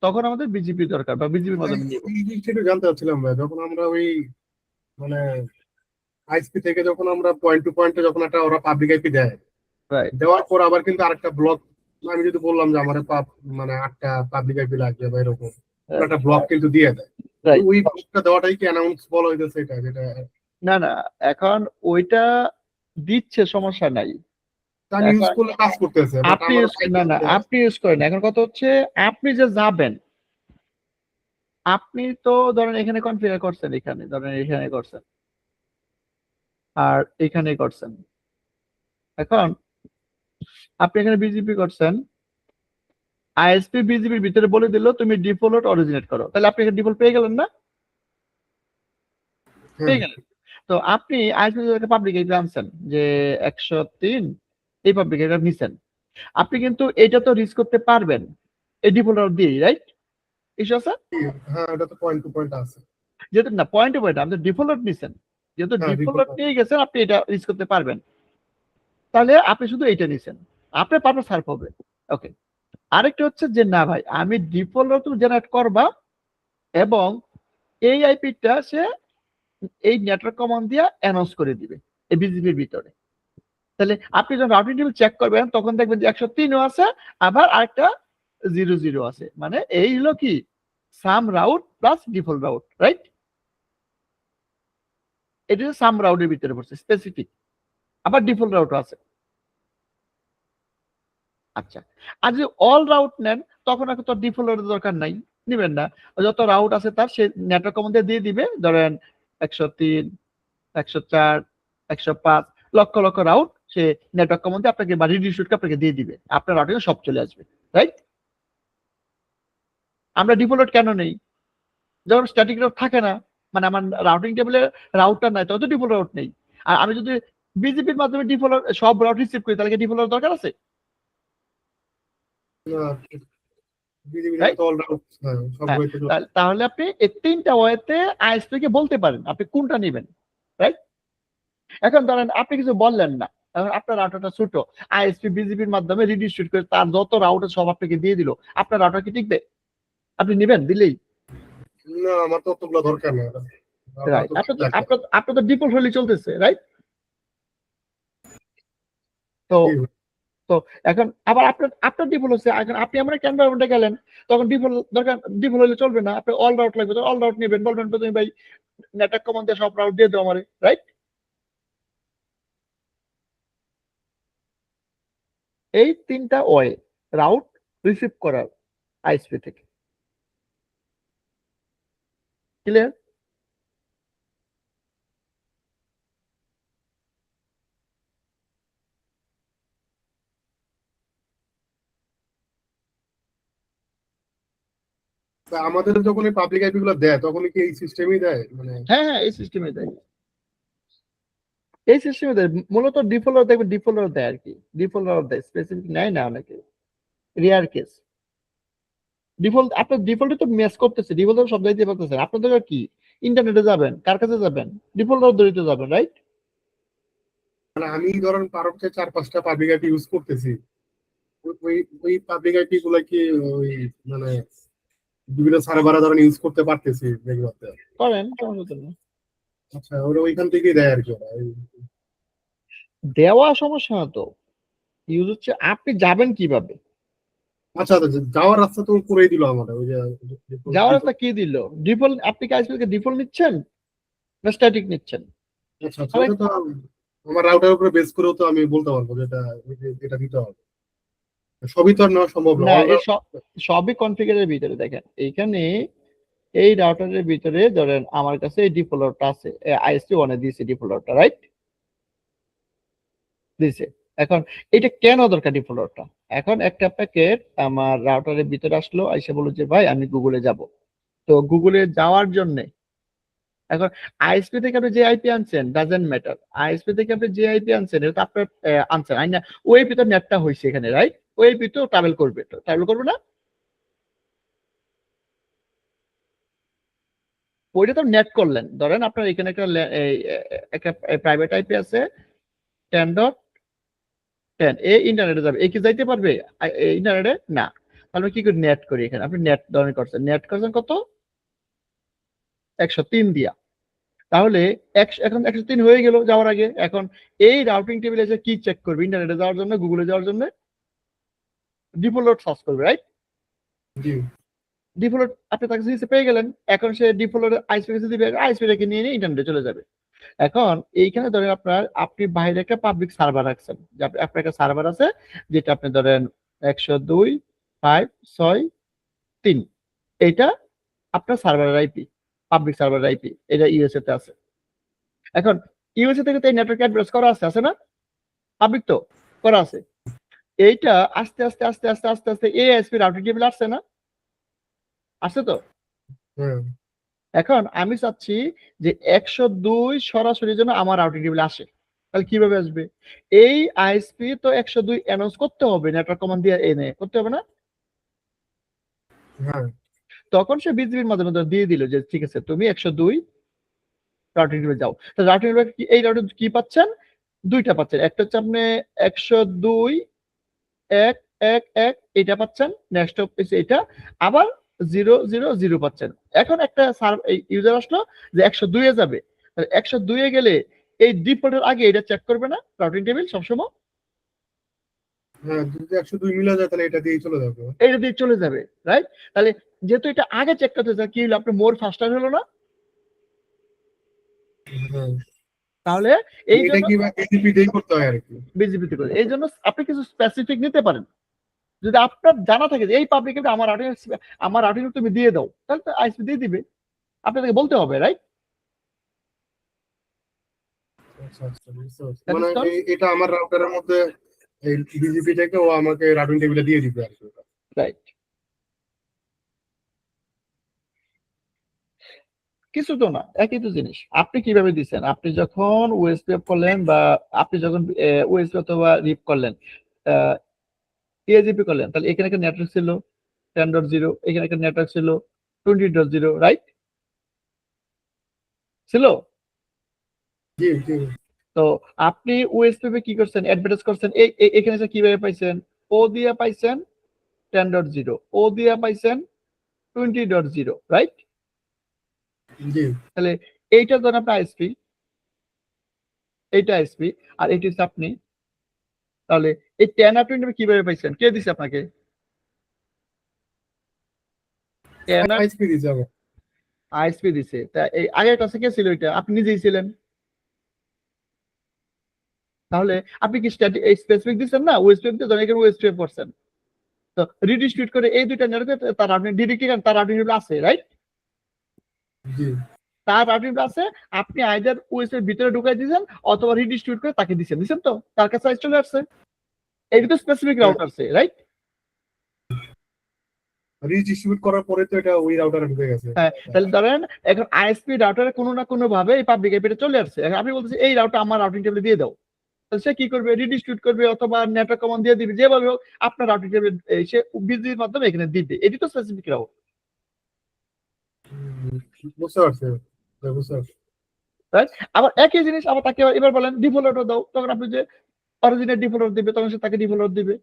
তখন আমাদের বিজিপি দরকার বা বিজিপির মাধ্যমে নিব। এই জিনিসটা একটু জানতে চাচ্ছিলাম ভাই, যখন আমরা ওই মানে আইএসপি থেকে যখন আমরা পয়েন্ট টু পয়েন্টে যখন একটা ওরা পাবলিক আইপি দেয়, রাইট, দেওয়ার পর আবার কিন্তু আরেকটা ব্লক, আমি যদি বললাম যে আমার মানে 8টা পাবলিক আইপি লাগবে বা এরকম, একটা ব্লক কিন্তু দিয়ে দেয়। রাইট। ওই ব্লকটা দেওয়াটাই কি অ্যানাউন্স বলা হইতেছে এটা, যেটা না না, এখন ওইটা দিচ্ছে, সমস্যা নাই। আমি ইউজ এখন করলে কাজ করতেছে, বাট আপনি আমার না না, আপনি ইউজ করেন। এখন কথা হচ্ছে আপনি যে যাবেন, আপনি তো ধরেন এখানে কনফিগার করছেন, এখানে ধরেন এখানে করছেন আর এখানে করছেন। এখন আপনি এখানে বিজিপি করছেন, আইএসপি বিজিপির ভিতরে বলে দিল তুমি ডিফল্ট অরিজিনেট করো, তাহলে আপনি এখানে ডিফল্ট পেয়ে গেলেন না? পেয়ে গেলেন। তো আপনি আইএসপি পাবলিক আইপি আনছেন যে 103, এই পাবলিক আইপি নিছেন, আপনি কিন্তু এটা তো রিস্ক করতে পারবেন এই ডিফল্ট দিয়েই, রাইট? ইস্যু আছে? হ্যাঁ, এটা তো পয়েন্ট টু পয়েন্ট আছে। যেহেতু না পয়েন্টে পয়েন্ট, আপনি ডিফল্ট নিছেন, যেহেতু হ্যাঁ, ডিফল্ট নিয়ে গেছেন, আপনি এটা রিস্ক করতে পারবেন। তাহলে আপনি শুধু এইটা নিছেন, আপনার পারপাস সার্ভ হবে। ওকে। আরেকটা হচ্ছে যে না ভাই, আমি ডিফল্ট তুমি জেনারেট করবা এবং এই আইপিটা সে এই নেটওয়ার্ক কমান্ড দিয়ে অ্যানাউন্স করে দিবে এই বিজিপির ভিতরে। তাহলে আপনি যখন রাউটিং টেবিল চেক করবেন তখন দেখবেন যে 103ও আছে, আবার আরেকটা 00 আছে। মানে এই হলো কি some route plus default route, right? এটা সাম রাউটের ভিতরে পড়ছে স্পেসিফিক, আবার ডিফল্ট রাউটও আছে। আচ্ছা, আর যদি অল রাউট নেন তখন আর তো ডিফল্ট রাউটের দরকার নাই, নেবেন না। যত রাউট আছে তার সে নেটওয়ার্ক কমান্ড দিয়ে দিবে। ধরেন 103, 104, 105 লক্ষ লক্ষ রাউট সে নেটওয়ার্ক কমান্ড আপনাকে বা রিডিউসকে আপনাকে দিয়ে দিবে, আপনার রাউটিং সব চলে আসবে, রাইট? আমরা ডিফল্ট কেন নেই? যখন স্ট্যাটিক রাউট থাকে না, মানে আমার রাউটিং টেবিলে রাউটটা নাই, তত ডিফল্ট রাউট নেই। আর আমি যদি বিজিপির মাধ্যমে ডিফল্ট সব রাউট রিসিভ করি, তাহলে কি ডিফল্ট দরকার আছে? রাইট? তাহলে আপনি এই তিনটা ওয়েতে আইএসপি কে বলতে পারেন আপনি কোনটা নেবেন, রাইট? এখন ধরেন আপনি কিছু বললেন না, এখন আপনার রাউটারটা ছোট, আইএসপি বিজিপির মাধ্যমে রিডিস্ট্রিবিউট করে তার যত রাউটার সব আপনাকে দিয়ে দিল, আপনার রাউটার কি টিকবে? আপনি নেবেন দিলেই? না, আমার তো অতগুলো দরকার নেই। রাইট, আপনার তো ডিফল্ট হলেই চলতেছে, রাইট? তো তো এখন আবার আপনার ডিফল্ট হচ্ছে, এখন আপনি আমার একটা এনভায়রনমেন্টে গেলেন, তখন ডিফল্ট দরকার, ডিফল্ট হলে চলবে না, আপনি অল রাউট লাগবে, অল রাউট নেবেন, বলবেন তুমি ভাই নেটওয়ার্ক কমান্ড দিয়ে সব রাউট দিয়ে দাও আমারে, রাইট? এই তিনটা ওয়ে রাউট রিসিভ করার আইএসপি থেকে। ক্লিয়ার? আমাদের যখন এই পাবলিক আইপি গুলো দেয় তখন কি এই সিস্টেমই দেয়, মানে হ্যাঁ হ্যাঁ, এই সিস্টেমে দেয়, এই সিস্টেমে দেয়। মূলত ডিফল্ট দেখবেন, ডিফল্ট দেয় আর কি, ডিফল্ট দেয়, স্পেসিফিক নেয় না অনেকে, রেয়ার কেস। ডিফল্ট আপনার ডিফল্টে তো ম্যাচ করতেছে, ডিফল্ট সব দিতে পারতেছেন। আপনাদের কি ইন্টারনেটে যাবেন, কার কাছে যাবেন? ডিফল্ট ধরিতে যাবেন, রাইট? মানে আমি ধরেন পারকে 4-5টা পাবলিক আইপি ইউজ করতেছি, ওই ওই পাবলিক আইপি গুলা কি ওই মানে বিভিন্ন সার্ভারে ধরেন ইউজ করতে পারতেছি যেগুলোতে? করেন, সমস্যা তো না। আচ্ছা, ওরা ওইখান থেকেই দেয় আর কি ওরা দেওয়া সমস্যা না তো, ইউজ হচ্ছে আপনি যাবেন কিভাবে। আচ্ছা আচ্ছা, যাওয়ার রাস্তা তো করেই দিল আমাদের ওই যে যাওয়ার রাস্তা কি দিল? ডিফল্ট আপনি কি আইএসপি ডিফল্ট নিচ্ছেন না স্ট্যাটিক নিচ্ছেন? আচ্ছা আচ্ছা, ওটা তো আমার রাউটার উপরে বেস করেও তো আমি বলতে পারবো যে এটা দিতে হবে। সবই তো আর নেওয়া সম্ভব না, না। এই সবই কনফিগারের ভিতরে। দেখেন এইখানে এই রাউটারের ভিতরে ধরেন আমার কাছে এই ডিফল্টটা আছে, আইএসপি ওয়ানে দিয়েছে ডিফল্টটা, রাইট? দিয়েছে। এখন এটা কেন দরকার ডিফল্টটা? এখন একটা প্যাকেট আমার রাউটারের ভিতরে আসলো, এসে বললো যে ভাই আমি গুগলে যাব। তো গুগলে যাওয়ার জন্য এখন আইএসপি থেকে আপনি যে আইপি আনছেন ডাজেন্ট ম্যাটার। আইএসপি থেকে আপনি যে আইপি আনছেন এটা তো আপনার আনছেন, আই না ওএপি তো নেটটা হয়েছে এখানে, রাইট? ওএপি তো ট্রাভেল করবে, তো ট্রাভেল করবে না? ওইটা তো নেট করলেন, ধরেন আপনার এখানে একটা প্রাইভেট আইপি আছে 10.10, এ ইন্টারনেটে যাবে, এ কি যাইতে পারবে ইন্টারনেটে? না। তাহলে কি করে নেট করি? এখানে আপনি নেট ধরনের করছেন, নেট করছেন কত? 103 দিয়া। তাহলে এখন 103 হয়ে গেল যাওয়ার আগে। এখন এই রাউটিং টেবিলে যে কি চেক করবে ইন্টারনেটে যাওয়ার জন্য, গুগলে যাওয়ার জন্য? ডিফল্ট সার্চ করবে, রাইট? জি ডিফল্ট আপনি তাকে কাছে পেয়ে গেলেন, এখন সে ডিফল্ট আইএসপি কাছে দিবে, আইএসপি রেখে নিয়ে নিয়ে ইন্টারনেটে চলে যাবে। এখন এইখানে ধরেন আপনি বাইরে একটা পাবলিক সার্ভার রাখছেন, যে আপনার একটা সার্ভার আছে যেটা আপনি ধরেন 102.5.6.3, এটা আপনার সার্ভারের আইপি, পাবলিক সার্ভারের আইপি, এটা ইউএসএ তে আছে। এখন ইউএসএ থেকে তো এই নেটওয়ার্ক অ্যাড্রেস করা আছে না? পাবলিক তো করা আছে। এইটা আস্তে আস্তে আস্তে আস্তে আস্তে আস্তে এআইএসপি রাউটিং টেবিল আসছে না? আসছে তো। হ্যাঁ এখন আমি চাচ্ছি যে 102 সরাসরি যেন আমার রাউটিং টেবিল আসে। তাহলে কিভাবে আসবে? এই আইএসপি তো 102 অ্যানাউন্স করতে হবে, নেটওয়ার্ক কমান্ড দিয়ে এনে করতে হবে না? হ্যাঁ তখন সে বিজিবির মাধ্যমে দিয়ে দিল যে ঠিক আছে তুমি 102 রাউটিং টেবিল যাও। তো রাউটিং টেবিল এই রাউটিং কি পাচ্ছেন? দুইটা পাচ্ছেন, একটা হচ্ছে আপনি 102.1.1.1 এটা পাচ্ছেন, নেক্সট হচ্ছে এটা, আবার 0.0.0 পাচ্ছেন। এখন একটা ইউজার আসলো যে 102 এ যাবে, 102 এ গেলে এই ডিফল্টের আগে এটা চেক করবে না রাউটিং টেবিল সবসময়? হ্যাঁ, যদি 102 মিলা যায় তাহলে এটা দিয়েই চলে যাবে। এটা দিয়ে চলে যাবে, রাইট? তাহলে যেহেতু এটা আগে চেক করতে চায়, কি হলো? আপনার মোর ফাস্টার হলো না? হ্যাঁ তাহলে এই এটা জন্য কি বিজেপি দিয়েই করতে হয় আর কি। বিজিবিতে করে, এই জন্য আপনি কিছু স্পেসিফিক নিতে পারেন। যদি আপনার জানা থাকে যে এই পাবলিক আমার রাউটিং তুমি দিয়ে দাও, তাহলে তো আইএসপি দিয়ে দিবে, আপনাকে বলতে হবে, রাইট? আচ্ছা আচ্ছা বুঝতে পারছি। মানে এটা আমার রাউটারের মধ্যে এই বিজেপি থেকে ও আমাকে রাউটিং টেবিলে দিয়ে দিবে আর কি। রাইট। কিছু তো না, একই তো জিনিস। আপনি কিভাবে দিচ্ছেন? আপনি যখন ওয়েবসাইট করলেন বা আপনি যখন ওয়েবসাইট অথবা রিপ করলেন, এজিপি করলেন, তাহলে এখানে একটা নেটওয়ার্ক ছিল 10.0, এখানে একটা নেটওয়ার্ক ছিল 20.0, রাইট? ছিল। জি জি তো আপনি ওএসপি কি করছেন? অ্যাডভার্টাইজ করছেন, এখানে এসে কিভাবে পাইছেন? ও দিয়ে পাইছেন 10.0, ও দিয়ে পাইছেন 20.0, রাইট? জি তাহলে এইটা ধরেন আপনার আইএসপি, এইটা আইএসপি, আর এটি হচ্ছে আপনি। তাহলে এই 10 আর 20 কিভাবে পাইছেন? কে দিছে আপনাকে? 10 আর আইএসপি দিয়েছে আমার। আইএসপি দিছে। তা এই আগের কাছে কে ছিল? এটা আপনি নিজেই ছিলেন। তাহলে আপনি কি স্পেসিফিক দিচ্ছেন না? ওয়েস্টওয়েব দিয়ে ধরেন এখানে ওয়েস্টওয়েব করছেন, তো রিডিস্ট্রিবিউট করে এই দুইটা নেটওয়ার্কে তার আপনি ডিরেক্টলি তার আপনি আছে, রাইট? জি তার আপনি আছে, আপনি আইদার ওএস এর ভিতরে ঢুকাই দিয়েছেন অথবা রিডিস্ট্রিবিউট করে তাকে দিছেন তো, তার কাছে চলে আসছে। এটা তো স্পেসিফিক হ্যাঁ, রাউটার আছে, রাইট? রিডিস্ট্রিবিউট করার পরে তো এটা ওই রাউটারে ঢুকে গেছে। হ্যাঁ, তাহলে ধরেন এখন আইএসপি রাউটারে কোনো না কোনো ভাবে এই পাবলিক আইপিটা চলে আসছে, এখন আপনি বলতেছেন এই রাউটার আমার রাউটিং টেবিলে দিয়ে দাও, তাহলে সে কি করবে? রিডিস্ট্রিবিউট করবে অথবা নেটওয়ার্ক কমান্ড দিয়ে দিবে, যেভাবে হোক আপনার রাউটিং টেবিল সে বিজির মাধ্যমে এখানে দিবে। এটি তো স্পেসিফিক রাউট, বুঝতে পারছি বুঝতে পারছি। রাইট? আবার একই জিনিস আবার তাকে এবার বলেন ডিফল্ট দাও, তখন আপনি যে অরিজিনাল ডিফল্ট দিবে তখন সে তাকে ডিফল্ট দিবে।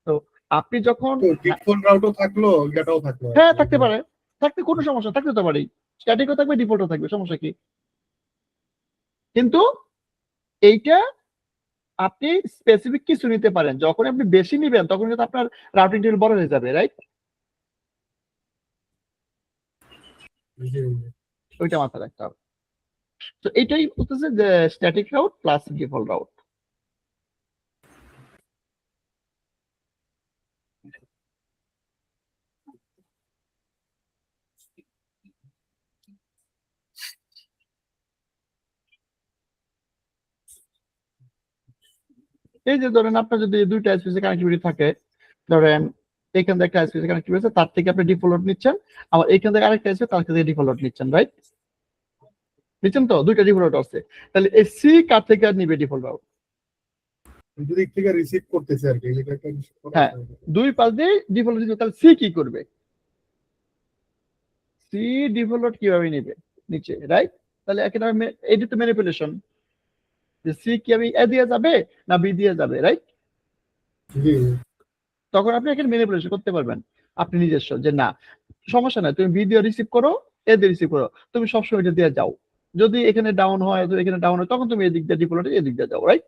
তো আপনি যখন তো ডিফল্ট রাউটও থাকলো, এটাও থাকলো আর হ্যাঁ কি। থাকতে পারে, থাকতে কোনো সমস্যা, থাকতে তো পারেই, স্ট্যাটিকও থাকবে ডিফল্টও থাকবে, সমস্যা কি? কিন্তু এইটা আপনি স্পেসিফিক কিছু নিতে পারেন, যখন আপনি বেশি নিবেন তখন কিন্তু আপনার রাউটিং টেবিল বড় হয়ে যাবে, রাইট? জি ওইটা মাথায় রাখতে হবে। তো এটাই হচ্ছে যে static route plus default route. এই যে ধরেন আপনার যদি দুইটা আইএসপি কানেক্টিভিটি থাকে, ধরেন এখান থেকে একটা আইএসপি কানেক্টিভিটি আছে, তার থেকে আপনি ডিফল্ট নিচ্ছেন, আবার এখান থেকে আরেকটা আইএসপি তার থেকে ডিফল্ট নিচ্ছেন, রাইট? নিচ্ছেন তো, দুইটা ডিফল্ট আছে, তাহলে এই সি কার থেকে নিবে ডিফল্ট? দুদিক থেকে রিসিভ করতেছে আর কি, এটা একটা receive করা হ্যাঁ, আছে। দুই পাশ দিয়ে ডিফল্ট দিতে, তাহলে সি কি করবে? সি ডিফল্ট কিভাবে নিবে নিচে, রাইট? তাহলে এখানে এটা তো ম্যানিপুলেশন, যে সি কি আমি এ দিয়ে যাবে না বি দিয়ে যাবে, রাইট? জি তখন আপনি এখানে ম্যানিপুলেশন করতে পারবেন আপনি নিজস্ব, যে না সমস্যা নাই, তুমি বি দিয়ে রিসিভ করো, এ দিয়ে রিসিভ করো, তুমি সবসময় এটা দিয়ে যাও, যদি এখানে ডাউন হয় তো এখানে ডাউন হয়, তখন তুমি এদিক দিয়ে ডিফল্ট এদিক দিয়ে যাও, রাইট?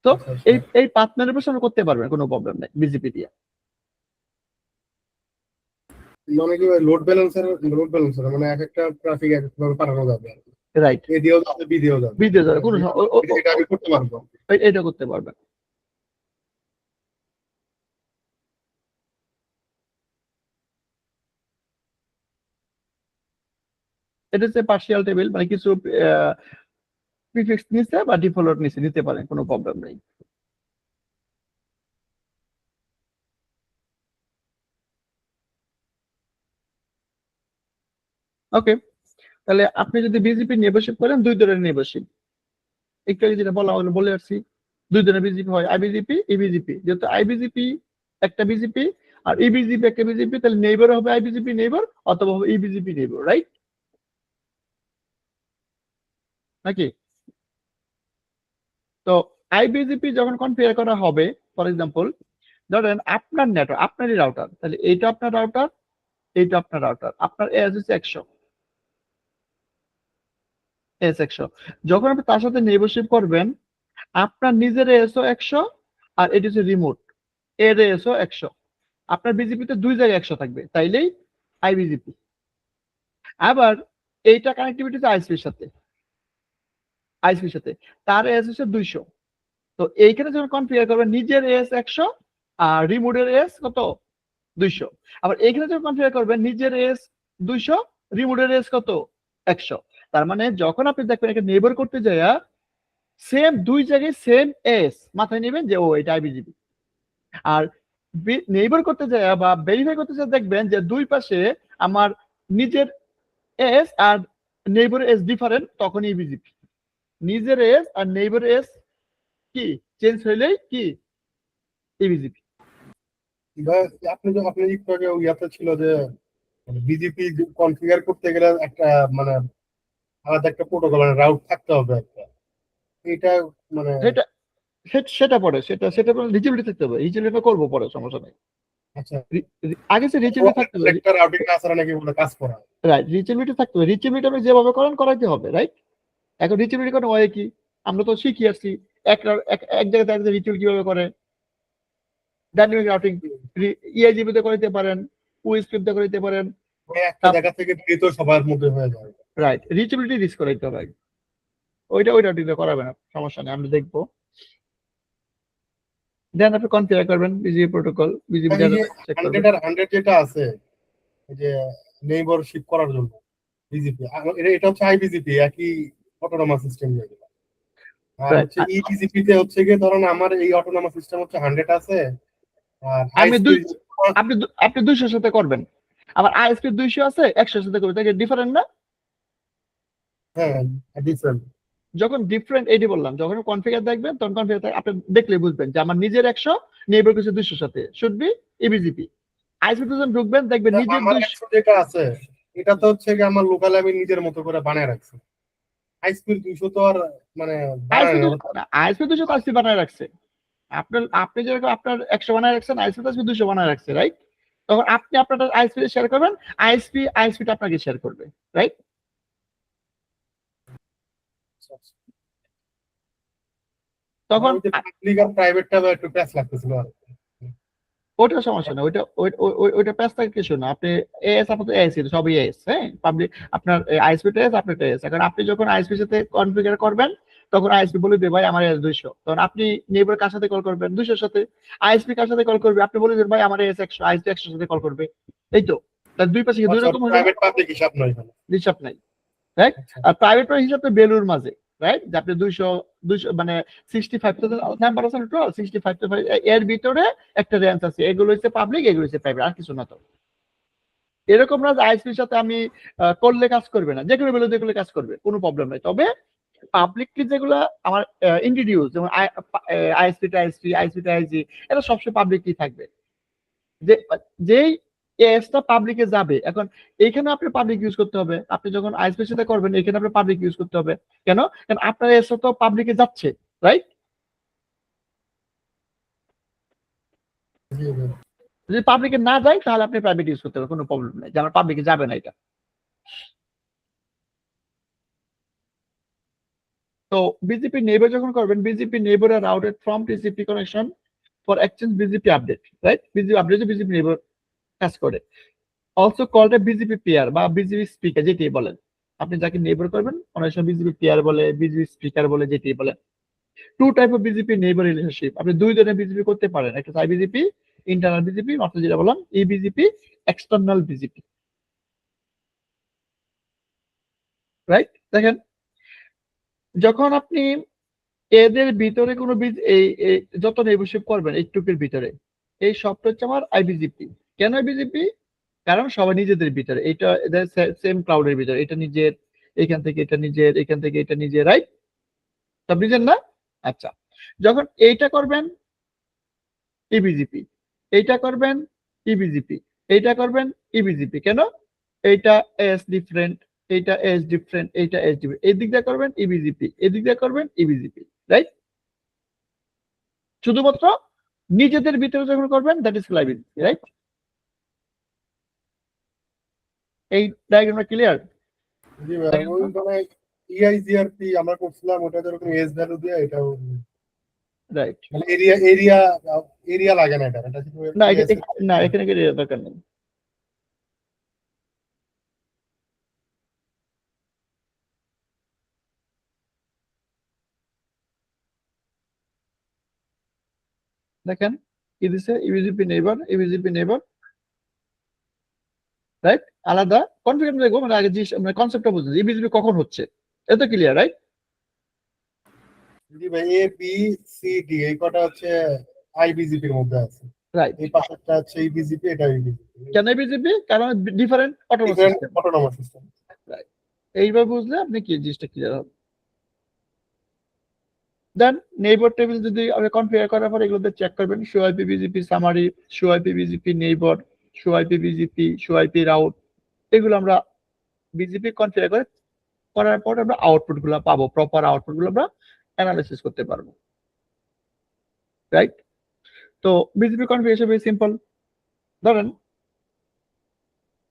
তো আচ্ছা, আচ্ছা। এই পাথ ম্যানিপুলেশন করতে পারবেন, কোনো প্রবলেম নাই বিজিপি দিয়ে। মানে কি লোড ব্যালেন্সার মানে এক একটা ট্রাফিক এক ভাবে পাঠানো যাবে, রাইট, এ দিয়েও যাবে বি দিয়েও যাবে, বি দিয়ে যাবে, কোনো এটা আমি করতে পারবো। এটা করতে পারবেন। এটা হচ্ছে পার্শিয়াল টেবিল, মানে কিছু প্রিফিক্স নিচে বা ডিফল্ট নিচে নিতে পারেন, কোনো প্রবলেম নেই। ওকে, তাহলে আপনি যদি বিজেপি নেবরশিপ করেন, দুই ধরনের নেবরশিপ, একটু আগে যেটা বলা হলো বলে আসছি, দুই ধরনের বিজেপি হয়, আইবিজিপি ইবিজিপি। যেহেতু আইবিজিপি একটা বিজেপি আর ইবিজিপি একটা বিজেপি, তাহলে নেইবার হবে আইবিজিপি নেইবার অথবা হবে ইবিজিপি নেইবার, রাইট নাকি? তো আইবিজিপি যখন কনফিগার করা হবে, ফর এক্সাম্পল ধরেন আপনার নেটওয়ার্ক, আপনারই রাউটার, তাহলে এইটা আপনার রাউটার, এইটা আপনার রাউটার, আপনার এস হচ্ছে 100, এস 100। যখন আপনি তার সাথে নেইবারশিপ করবেন, আপনার নিজের এসও 100 আর এটি হচ্ছে রিমোট এর এসও 100, আপনার বিজিপিতে দুই জায়গায় 100 থাকবে, তাইলেই আইবিজিপি। আবার এইটা কানেক্টিভিটি হচ্ছে আইএসপির সাথে, আইএসপির সাথে তার এস হচ্ছে 200। তো এইখানে যখন কনফিগার করবেন, নিজের এস 100 আর রিমোটের এস কত 200। আবার এইখানে যখন কনফিগার করবেন, নিজের এস 200, রিমোটের এস কত 100। তার মানে যখন আপনি দেখবেন একটা নেইবার করতে যায়, সেম দুই জায়গায় সেম এস মাথায় নেবেন যে ও এটা আইবিজিপি। আর নেইবার করতে যায় বা ভেরিফাই করতে যায়, দেখবেন যে দুই পাশে আমার নিজের এস আর নেইবার এস ডিফারেন্ট, তখনই বিজেপি। নিজের এস আর নেইবার এস কি চেঞ্জ হইলেই কি বিজেপি। আপনি একটু আগে ইয়াতে ছিল যে বিজেপি কনফিগার করতে গেলে একটা মানে আলাদা একটা প্রোটোকল রাউট থাকতে হবে একটা, এটা মানে সেটা সেটা পরে, সেটা রিচেবিলিটি থাকতে হবে, রিচেবিলিটি করবো পরে, সমস্যা নেই। আচ্ছা আগে সে রিচেবিলিটি থাকতে হবে, একটা রাউটিং না ছাড়া নাকি বলে কাজ করা। রাইট, রিচেবিলিটি থাকতে হবে। রিচেবিলিটি আপনি যেভাবে করেন করাইতে হবে, রাইট? এখন রিচেবিলিটি করার ওয়ে কি, আমরা তো শিখি আসছি, এক এক জায়গাতে এক রিচেবিলিটি কিভাবে করে, ডাইনামিক রাউটিং ইআইজিবি তে করাইতে পারেন, ওএসপি তে করাইতে পারেন, মানে একটা জায়গা থেকে দ্রুত সবার মধ্যে হয়ে যায়। রাইট, রিচেবিলিটি রিস্ক করাইতে হবে। ওইটা দিতে করাবে না, সমস্যা নেই, আমরা দেখবো। দেন আপনি কনফিগার করবেন বিজিপি প্রোটোকল, বিজিপি এই যে চেক 100 করবেন। আর 100 যেটা আছে, এই যে নেইবারশিপ করার জন্য বিজেপি, এটা হচ্ছে আইবিজিপি, একই অটোনমাস সিস্টেম যেগুলো। আর রাইট, হচ্ছে ইবিজিপি তে হচ্ছে গিয়ে ধরেন আমার এই অটোনমাস সিস্টেম হচ্ছে 100 আছে, আর আমি আইএসপি আপনি 200 সাথে করবেন, আবার আইএসপি 200 আছে 100 সাথে করবেন, তাই ডিফারেন্ট না? হ্যাঁ ডিফারেন্ট। যখন ডিফারেন্ট এটি বললাম, যখন কনফিগার দেখবেন তখন কনফিগার আপনি দেখলে বুঝবেন যে আমার নিজের 100 নেইবার কিছু 200 সাথে শুড বি ইবিজিপি। আইএসপি যখন ঢুকবেন দেখবেন নিজের আমার 200, 100 যেটা আছে এটা তো হচ্ছে গিয়ে আমার লোকাল আমি নিজের মতো করে বানায় রাখছি। আইএসপির 200 তো আর মানে বানায় আইএসপি 200 তো আইএসপি বানায় রাখছে। আপনি যেরকম আপনার 100 বানায় রাখছেন, আইএসপি তো 200 বানায় রাখছে, রাইট? তখন আপনি আপনার আইএসপি শেয়ার করবেন, আইএসপিটা আপনাকে শেয়ার করবে, রাইট? তখন পাবলিক আর প্রাইভেটটা একটু প্যাচ লাগতেছিল আর ওইটা সমস্যা না, ওইটা প্যাচ থাকে কিছু না। আপনি এএস আপনার এএস সবই এএস, হ্যাঁ, পাবলিক আপনার আইএসপি এস আপনার এএস। এখন আপনি যখন আইএসপি সাথে কনফিগার করবেন, তখন আইএসপি বলে দেবে ভাই আমার এস 200, তখন আপনি নেইবার কার সাথে কল করবেন 200 সাথে, আইএসপি কার সাথে কল করবে, আপনি বলে দেবেন ভাই আমার এস 100, আইএসপি 100 সাথে কল করবে। এই তো, তার দুই পাশে দুই রকম হয়ে প্রাইভেট পাবলিক হিসাব নয় এখানে। হিসাব নাই, রাইট? আচ্ছা। আর প্রাইভেট হিসাব তো বেলুর মাঝে, রাইট? যে আপনি 200 মানে 65,000 নাম্বার আছে না, 65 to 5 এর ভিতরে একটা রেঞ্জ আছে, এগুলো হচ্ছে পাবলিক, এগুলো হচ্ছে প্রাইভেট, আর কিছু না। তো এরকম না যে আইএসপির সাথে আমি করলে কাজ করবে না, যেগুলো বলে যেগুলো কাজ করবে, কোনো প্রবলেম নাই। তবে পাবলিকলি যেগুলো আমার ইন্ট্রোডিউস, যেমন আইএসপি টা আইএসপি, আইএসপি টা আইজি, এটা সবসময় পাবলিকলি থাকবে। যে যেই এসটা পাবলিকে যাবে, এখন এইখানে আপনি পাবলিক ইউজ করতে হবে। আপনি যখন আইএসপির সাথে করবেন, এখানে আপনি পাবলিক ইউজ করতে হবে। কেন? কারণ আপনার এসটা তো পাবলিকে যাচ্ছে, রাইট? জি ভাই। যদি পাবলিকে না যায়, তাহলে আপনি প্রাইভেট ইউজ করতে হবে, কোনো প্রবলেম নেই, যে আমার পাবলিকে যাবে না এটা। তো বিজিপি নেইবার যখন করবেন, BGP neighbour are routed from TCP connection for exchange BGP update, right? BGP update BGP neighbour কাজ করে। Also called a BGP peer বা বিজিপি স্পিকার, যেটি বলেন। আপনি যাকে নেইবার করবেন, অনেক সময় বিজিপি পেয়ার বলে, বিজিপি স্পিকার বলে, যেটি বলেন। Two type of BGP neighbour relationship, আপনি দুই ধরনের বিজিপি করতে পারেন। একটা আই বিজিপি, ইন্টারনাল বিজিপি, অর্থাৎ যেটা বললাম ই বিজিপি, এক্সটার্নাল বিজিপি, রাইট? দেখেন, যখন আপনি এদের ভিতরে কোনো এই যত নেগোশিয়েট করবেন এইটুকুর ভিতরে, এই সবটা হচ্ছে আমার আইবিজিপি। কেন আইবিজিপি? কারণ সবাই নিজেদের ভিতরে, এটা এদের সেম ক্লাউডের ভিতরে, এটা নিজের, এখান থেকে এটা নিজের, এখান থেকে এটা নিজের, রাইট? সব নিজের না? আচ্ছা, যখন এইটা করবেন ইবিজিপি, এইটা করবেন ইবিজিপি, এইটা করবেন ইবিজিপি। কেন? এইটা এস ডিফারেন্ট, এইটা এস ডিফারেন্ট, এইটা এস ডিফারেন্ট, এই দিক দিয়ে করবেন ইবিজিপি, এই দিক দিয়ে করবেন ইবিজিপি, রাইট? শুধুমাত্র নিজেদের ভিতরে যখন করবেন, দ্যাট ইজ ক্লাইবিং, রাইট? এই ডায়াগ্রামটা ক্লিয়ার? জি ভাই, ওই মানে ইআইজিআরপি আমরা করছিলাম, ওটা যেরকম এস ভ্যালু দিয়ে, এটাও রাইট। মানে এরিয়া এরিয়া এরিয়া লাগে না, এটা শুধু না ES না, এখানে কি দরকার নেই। দেখেন কি দিছে, ইবিজিপি নেইবার, ইবিজিপি নেইবার, রাইট? আলাদা কনফিগারেশন দেখবো, মানে আগে যে মানে কনসেপ্টটা বুঝতে, ইবিজিপি কখন হচ্ছে, এটা ক্লিয়ার, রাইট? জি ভাই, এ বি সি ডি এই কটা হচ্ছে আইবিজিপির মধ্যে আছে। রাইট। এই পাশেরটা হচ্ছে ইবিজিপি, এটা ইবিজিপি, কেন ইবিজিপি? কারণ different autonomous different system, autonomous system. Right? এইবার বুঝলে আপনি কি জিনিসটা ক্লিয়ার হবে। দেন নেইবার টেবিল যদি আপনি কনফিগার করার পর এগুলোতে চেক করবেন, show IP BGP summary, show IP BGP neighbour, show IP BGP, show IP route, এগুলো আমরা বিজিপি কনফিগার করার পর আমরা আউটপুট গুলো পাবো, প্রপার আউটপুট গুলো আমরা অ্যানালাইসিস করতে পারবো, রাইট? তো বিজিপি কনফিগারেশন ভেরি সিম্পল। ধরেন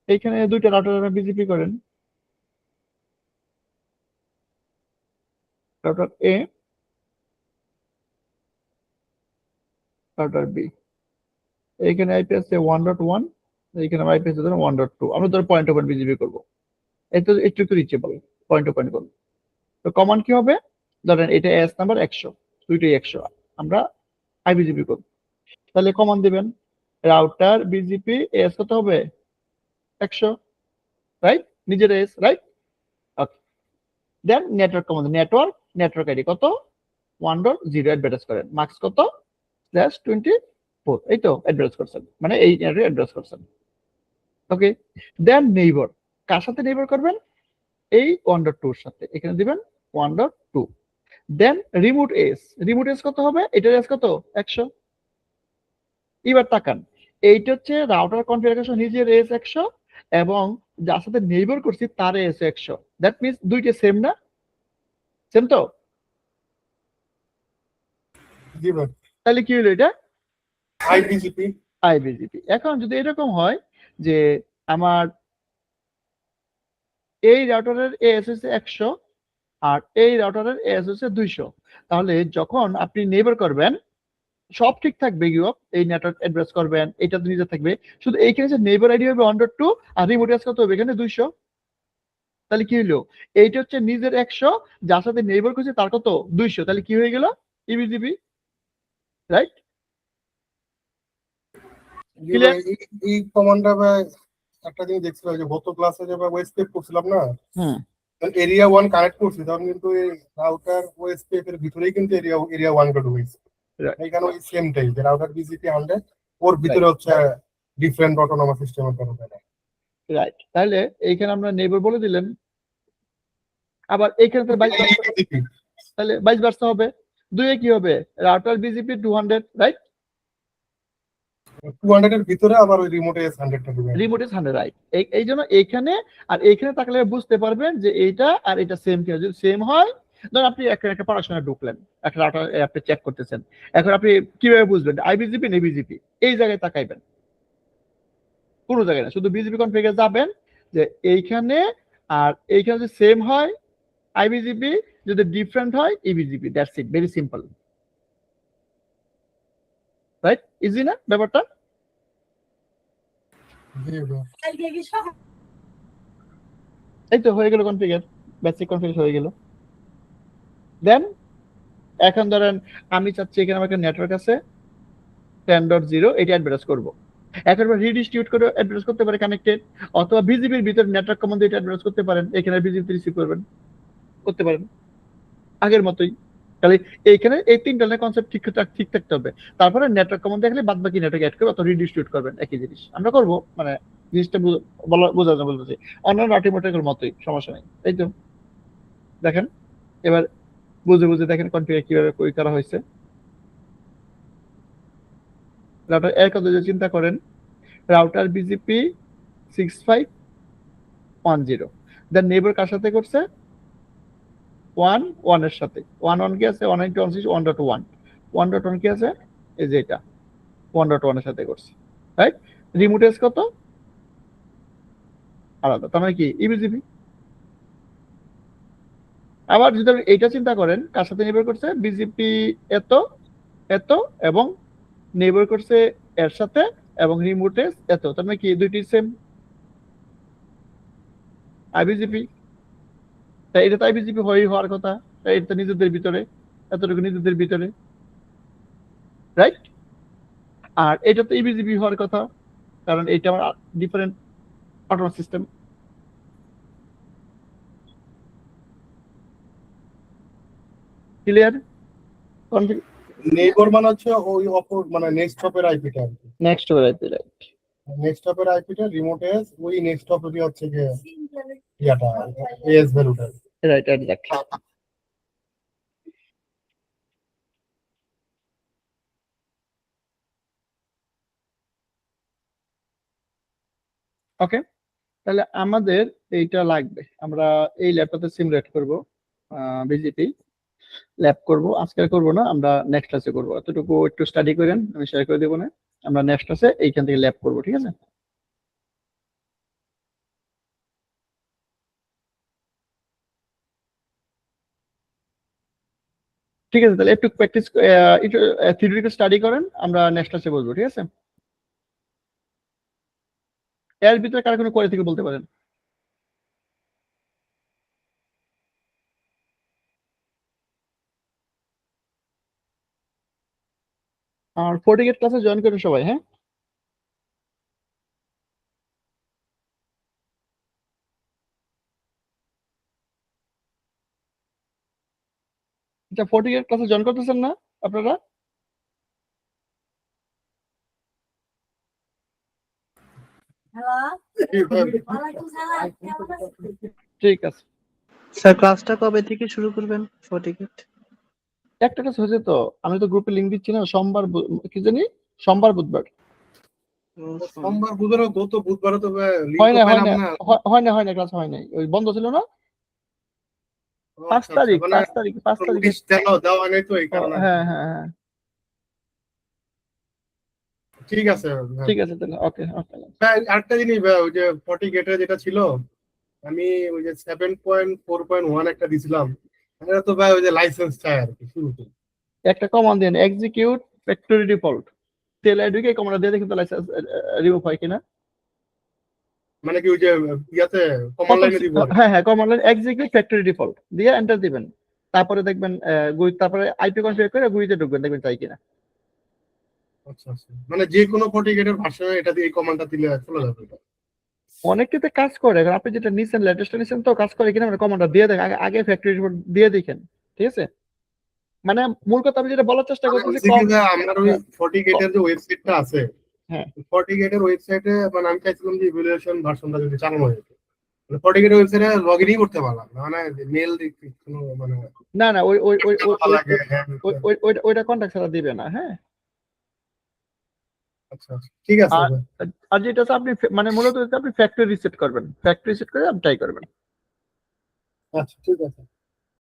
এইখানে দুইটা রাউটার বিজিপি করেন, রাউটার এ, রাউটার বি। এইখানে আইপি আছে 1.1, এইখানে আইপি আছে ধরেন 1.2। আমরা ধরো পয়েন্ট টু পয়েন্ট বিজিপি করবো, এই তো একটু দিচ্ছে বলো, পয়েন্ট টু পয়েন্ট করবো। তো কমান কি হবে? ধরেন এটা এস নাম্বার 100, দুইটাই 100, আমরা আইবিজিপি করবো, তাহলে কমান দিবেন রাউটার বিজিপি এস কত হবে? 100, রাইট? নিজের এস, রাইট? ওকে। দেন নেটওয়ার্ক কমান্ড, নেটওয়ার্ক আইডি কত? 1.0 অ্যাডভার্টাইজ করেন, মার্কস কত? /24, এই তো অ্যাডভার্টাইজ করছেন, মানে এই নেটওয়ার্ক অ্যাডভার্টাইজ করছেন। ওকে। দেন নেইবার, কার সাথে নেইবার করবেন? এই 1.2 এর সাথে, এখানে দিবেন 1.2। দেন রিমোট এস কত হবে? এটার এস কত? 100। এবার তাকান, এইটা হচ্ছে রাউটার কনফিগারেশন, নিজের এস 100 এবং যার সাথে নেইবার করছি তার এস 100। দ্যাট মিন্স দুইটা সেম না? সেম তো? জি ভাই, তাহলে কি হলো এটা? আইবিজিপি। আইবিজিপি। এখন যদি এরকম হয় যে আমার এই রাউটারের এস হচ্ছে 100 আর এই রাউটারের এস হচ্ছে 200, তাহলে যখন আপনি নেইবার করবেন সব ঠিক থাকবে, গিয়ে এই নেটওয়ার্ক অ্যাড্রেস করবেন, এটা তো নিজে থাকবে, শুধু এইখানে যে নেইবার আইডি হবে 1.2 আর রিমোট এস কত হবে? এখানে 200। তাহলে কি হলো? এইটা হচ্ছে নিজের 100, যার সাথে নেইবার করছে তার কত? 200। তাহলে কি হয়ে গেল? ইবিজিপি, রাইট? জি ক্লিয়ার? ভাই, এই কমান্ডটা ভাই একটা জিনিস দেখছিলাম, যে গত ক্লাসে যে ওয়েস্কেপ করছিলাম না, হুম। এরিয়া 1 কানেক্ট করছি তখন কিন্তু এই রাউটার ওএসপিএফ এর ভিতরেই কিন্তু এরিয়া 1 টা ঢুকেছে। Right. এখানে ওই সেমটাই যে রাউটার বিজিপি 100 ওর ভিতরে হচ্ছে ডিফারেন্ট অটোনমাস সিস্টেমের কারণে। রাইট, তাহলে এইখানে আমরা নেইবার বলে দিলেন, আবার এইখানে তো তাহলে 22 হবে, দুইয়ে কি হবে, রাউটার বিজিপি 200, রাইট, 200 এর ভিতরে আবার ওই রিমোট এস 100 টা ঢুকে। Remote is 100, right. এই জন্য এইখানে আর এইখানে তাকালে বুঝতে পারবেন যে এইটা আর এটা সেম কিনা। যদি সেম হয়, ধরুন আপনি একটা পড়াশোনা ঢুকলেন, একটা রাউটার আপনি চেক করতেছেন, এখন আপনি কিভাবে বুঝবেন আইবিজিপি না বিজিপি? এই জায়গায় তাকাইবেন, কোনো জায়গায় না, শুধু বিজিপি কনফিগারে যাবেন যে এইখানে আর এইখানে যদি সেম হয় আইবিজিপি, যদি ডিফারেন্ট হয় EBGP, that's it, very simple, right? Easy না ব্যাপারটা? এই তো হয়ে গেল কনফিগার, বেসিক কনফিগার হয়ে গেল। দেন এখন ধরেন আমি চাচ্ছি এখানে আমার একটা নেটওয়ার্ক আছে 10.0, এটা অ্যাডভার্টাইজ করবো। এখন রিডিস্ট্রিবিউট করে অ্যাডভার্টাইজ করতে পারে কানেক্টেড, অথবা বিজিবির ভিতরে নেটওয়ার্ক কমান্ড দিয়ে অ্যাডভার্টাইজ করতে পারেন, এখানে বিজিবি রিসিভ করতে পারেন আগের মতোই। তাহলে এইখানে এই তিনটা কনসেপ্ট ঠিক থাকতে হবে। তারপরে নেটওয়ার্ক কমান্ড দেখলে বাদ বাকি নেটওয়ার্ক অ্যাড করবে অথবা রিডিস্ট্রিবিউট করবেন, একই জিনিস আমরা করবো, মানে জিনিসটা বোঝানো বলতেছি অন্যান্য রাউটিং মতোই, সমস্যা নেই। এই তো দেখেন, এবার বুঝে দেখেন কনফিগার কিভাবে করা হয়েছে। রাউটার এর কথা যদি চিন্তা করেন, রাউটার বিজিপি 6510, দেন নেইবার কার সাথে করছে, 1 এর সাথে, 1 কি আছে, 192.161, 1.1 কি আছে, এই যে এটা 1.1 এর সাথে করছে, রাইট? রিমোট এস কত আলাদা, তার মানে কি ইবিজিপি। আবার যদি আপনি এইটা চিন্তা করেন, কার সাথে নির্ভর করছে, বিজিপি এত এত এবং নির্ভর করছে এর সাথে, এবং রিমোট এস এত, তার মানে কি দুইটি সেম আইবিজিপি। তাই এটা তো আইবিজিপি হওয়ার কথা, তাই এটা নিজেদের ভিতরে, এতটুকু নিজেদের ভিতরে, রাইট? আর এটা তো ইবিজিপি হওয়ার কথা, কারণ এটা আমার different autonomous system. Clear? Neighbour মানে হচ্ছে ওই অপর মানে নেক্সট হপের আইপিটা আর কি। নেক্সট হয়ে যাচ্ছে, রাইট। নেক্সট হপের আইপিটা রিমোট এস, ওই নেক্সট হপেরই হচ্ছে যে ইয়াটা এস ভ্যালুটা। Right, exactly. ওকে, তাহলে আমাদের এইটা লাগবে, আমরা এই ল্যাবটাতে সিমুলেট করব, বিজিপি ল্যাব করব, আজকে করব না, আমরা নেক্সট ক্লাসে করব। এতটুকু একটু স্টাডি করেন, আমি শেয়ার করে দেবো না, আমরা নেক্সট ক্লাসে এইখান থেকে ল্যাব করব, ঠিক আছে? ঠিক আছে, তাহলে একটু প্র্যাকটিস, একটু থিওরিটিক্যাল স্টাডি করেন, আমরা নেক্সট ক্লাসে বলবো, ঠিক আছে? এর ভিতরে কারা কোনো করে থেকে বলতে পারেন? আর ফোর্টিগেট ক্লাসে জয়েন করেন সবাই, হ্যাঁ? আচ্ছা, ফোর্টিগেট ক্লাসে জয়েন করতেছেন না আপনারা? ঠিক আছে, স্যার ক্লাসটা কবে থেকে শুরু করবেন ফটিকেট? একটা ক্লাস হয়েছে তো, আমি তো গ্রুপে লিংক দিচ্ছি না, সোমবার কি জানি, সোমবার বুধবার। সোমবার বুধবার, গত বুধবারে তো হয় না লিংক না। ক্লাস হয় নাই, ওই বন্ধ ছিল না, ও, 5 আচ্ছা, তারিখ মানে 5 তারিখ। নোটিশ দেওয়া নেই তো এই কারণে। হ্যাঁ হ্যাঁ হ্যাঁ, ঠিক আছে ভাই। ঠিক আছে তাহলে, ওকে ওকে। ভাই, আরেকটা জিনিস ভাই, ওই যে 40 গেটের যেটা ছিল, আমি ওই যে 7.4.1 একটা দিছিলাম, এটা তো ভাই ওই যে লাইসেন্স চাই আর কি শুরুতে। একটা কমান্ড দেন, এক্সিকিউট ফ্যাক্টরি ডিফল্ট, তেল আইডিকে কমান্ড দিয়ে দেখি তো লাইসেন্স রিমুভ হয় কিনা। মানে কি ওই যে ইয়াতে কমান্ড লাইনে দিব আর কি। হ্যাঁ হ্যাঁ, command line execute factory default দিয়ে এন্টার দিবেন, তারপরে দেখবেন তারপরে আইপি কনফিগার করে গুইতে ঢুকবেন, দেখবেন তাই কিনা। আচ্ছা আচ্ছা, মানে যে কোনো 40 গেটের ভার্সনে এটা দিয়ে এই কমান্ডটা দিলে চলে যাবে এটা। অনেকটিতে কাজ করে। এখন আপনি যেটা নিছেন লেটেস্টটা নিছেন তো কাজ করে কিনা মানে কমান্ডটা দিয়ে দেখেন। আগে ফ্যাক্টরি রিপোর্ট দিয়ে দেখেন। ঠিক আছে? মানে মূল কথা আমি যেটা বলার চেষ্টা মানে করতেছি basically ভাই আমার ওই হ্যাঁ, 40 এর যে ওয়েবসাইটটা আছে, হ্যাঁ। 40 এর ওয়েবসাইটে মানে আমি চাইছিলাম যে ইভ্যালুয়েশন ভার্সনটা যদি চালানো হয়। মানে 40 এর ওয়েবসাইটে লগইনই করতে পারলাম না। মানে মেল দিতে কোনো মানে না, না ওই ওই ওই ওই করা ওই লাগে, হ্যাঁ, ওইটা কন্টাক্ট ছাড়া দিবে না, হ্যাঁ? আচ্ছা আচ্ছা, ঠিক আছে আর ভাই। আর যেটা হচ্ছে আপনি মানে মূলত হচ্ছে আপনি ফ্যাক্টরি রিসেট করবেন। ফ্যাক্টরি রিসেট করে আপনি ট্রাই করবেন। আচ্ছা ঠিক আছে।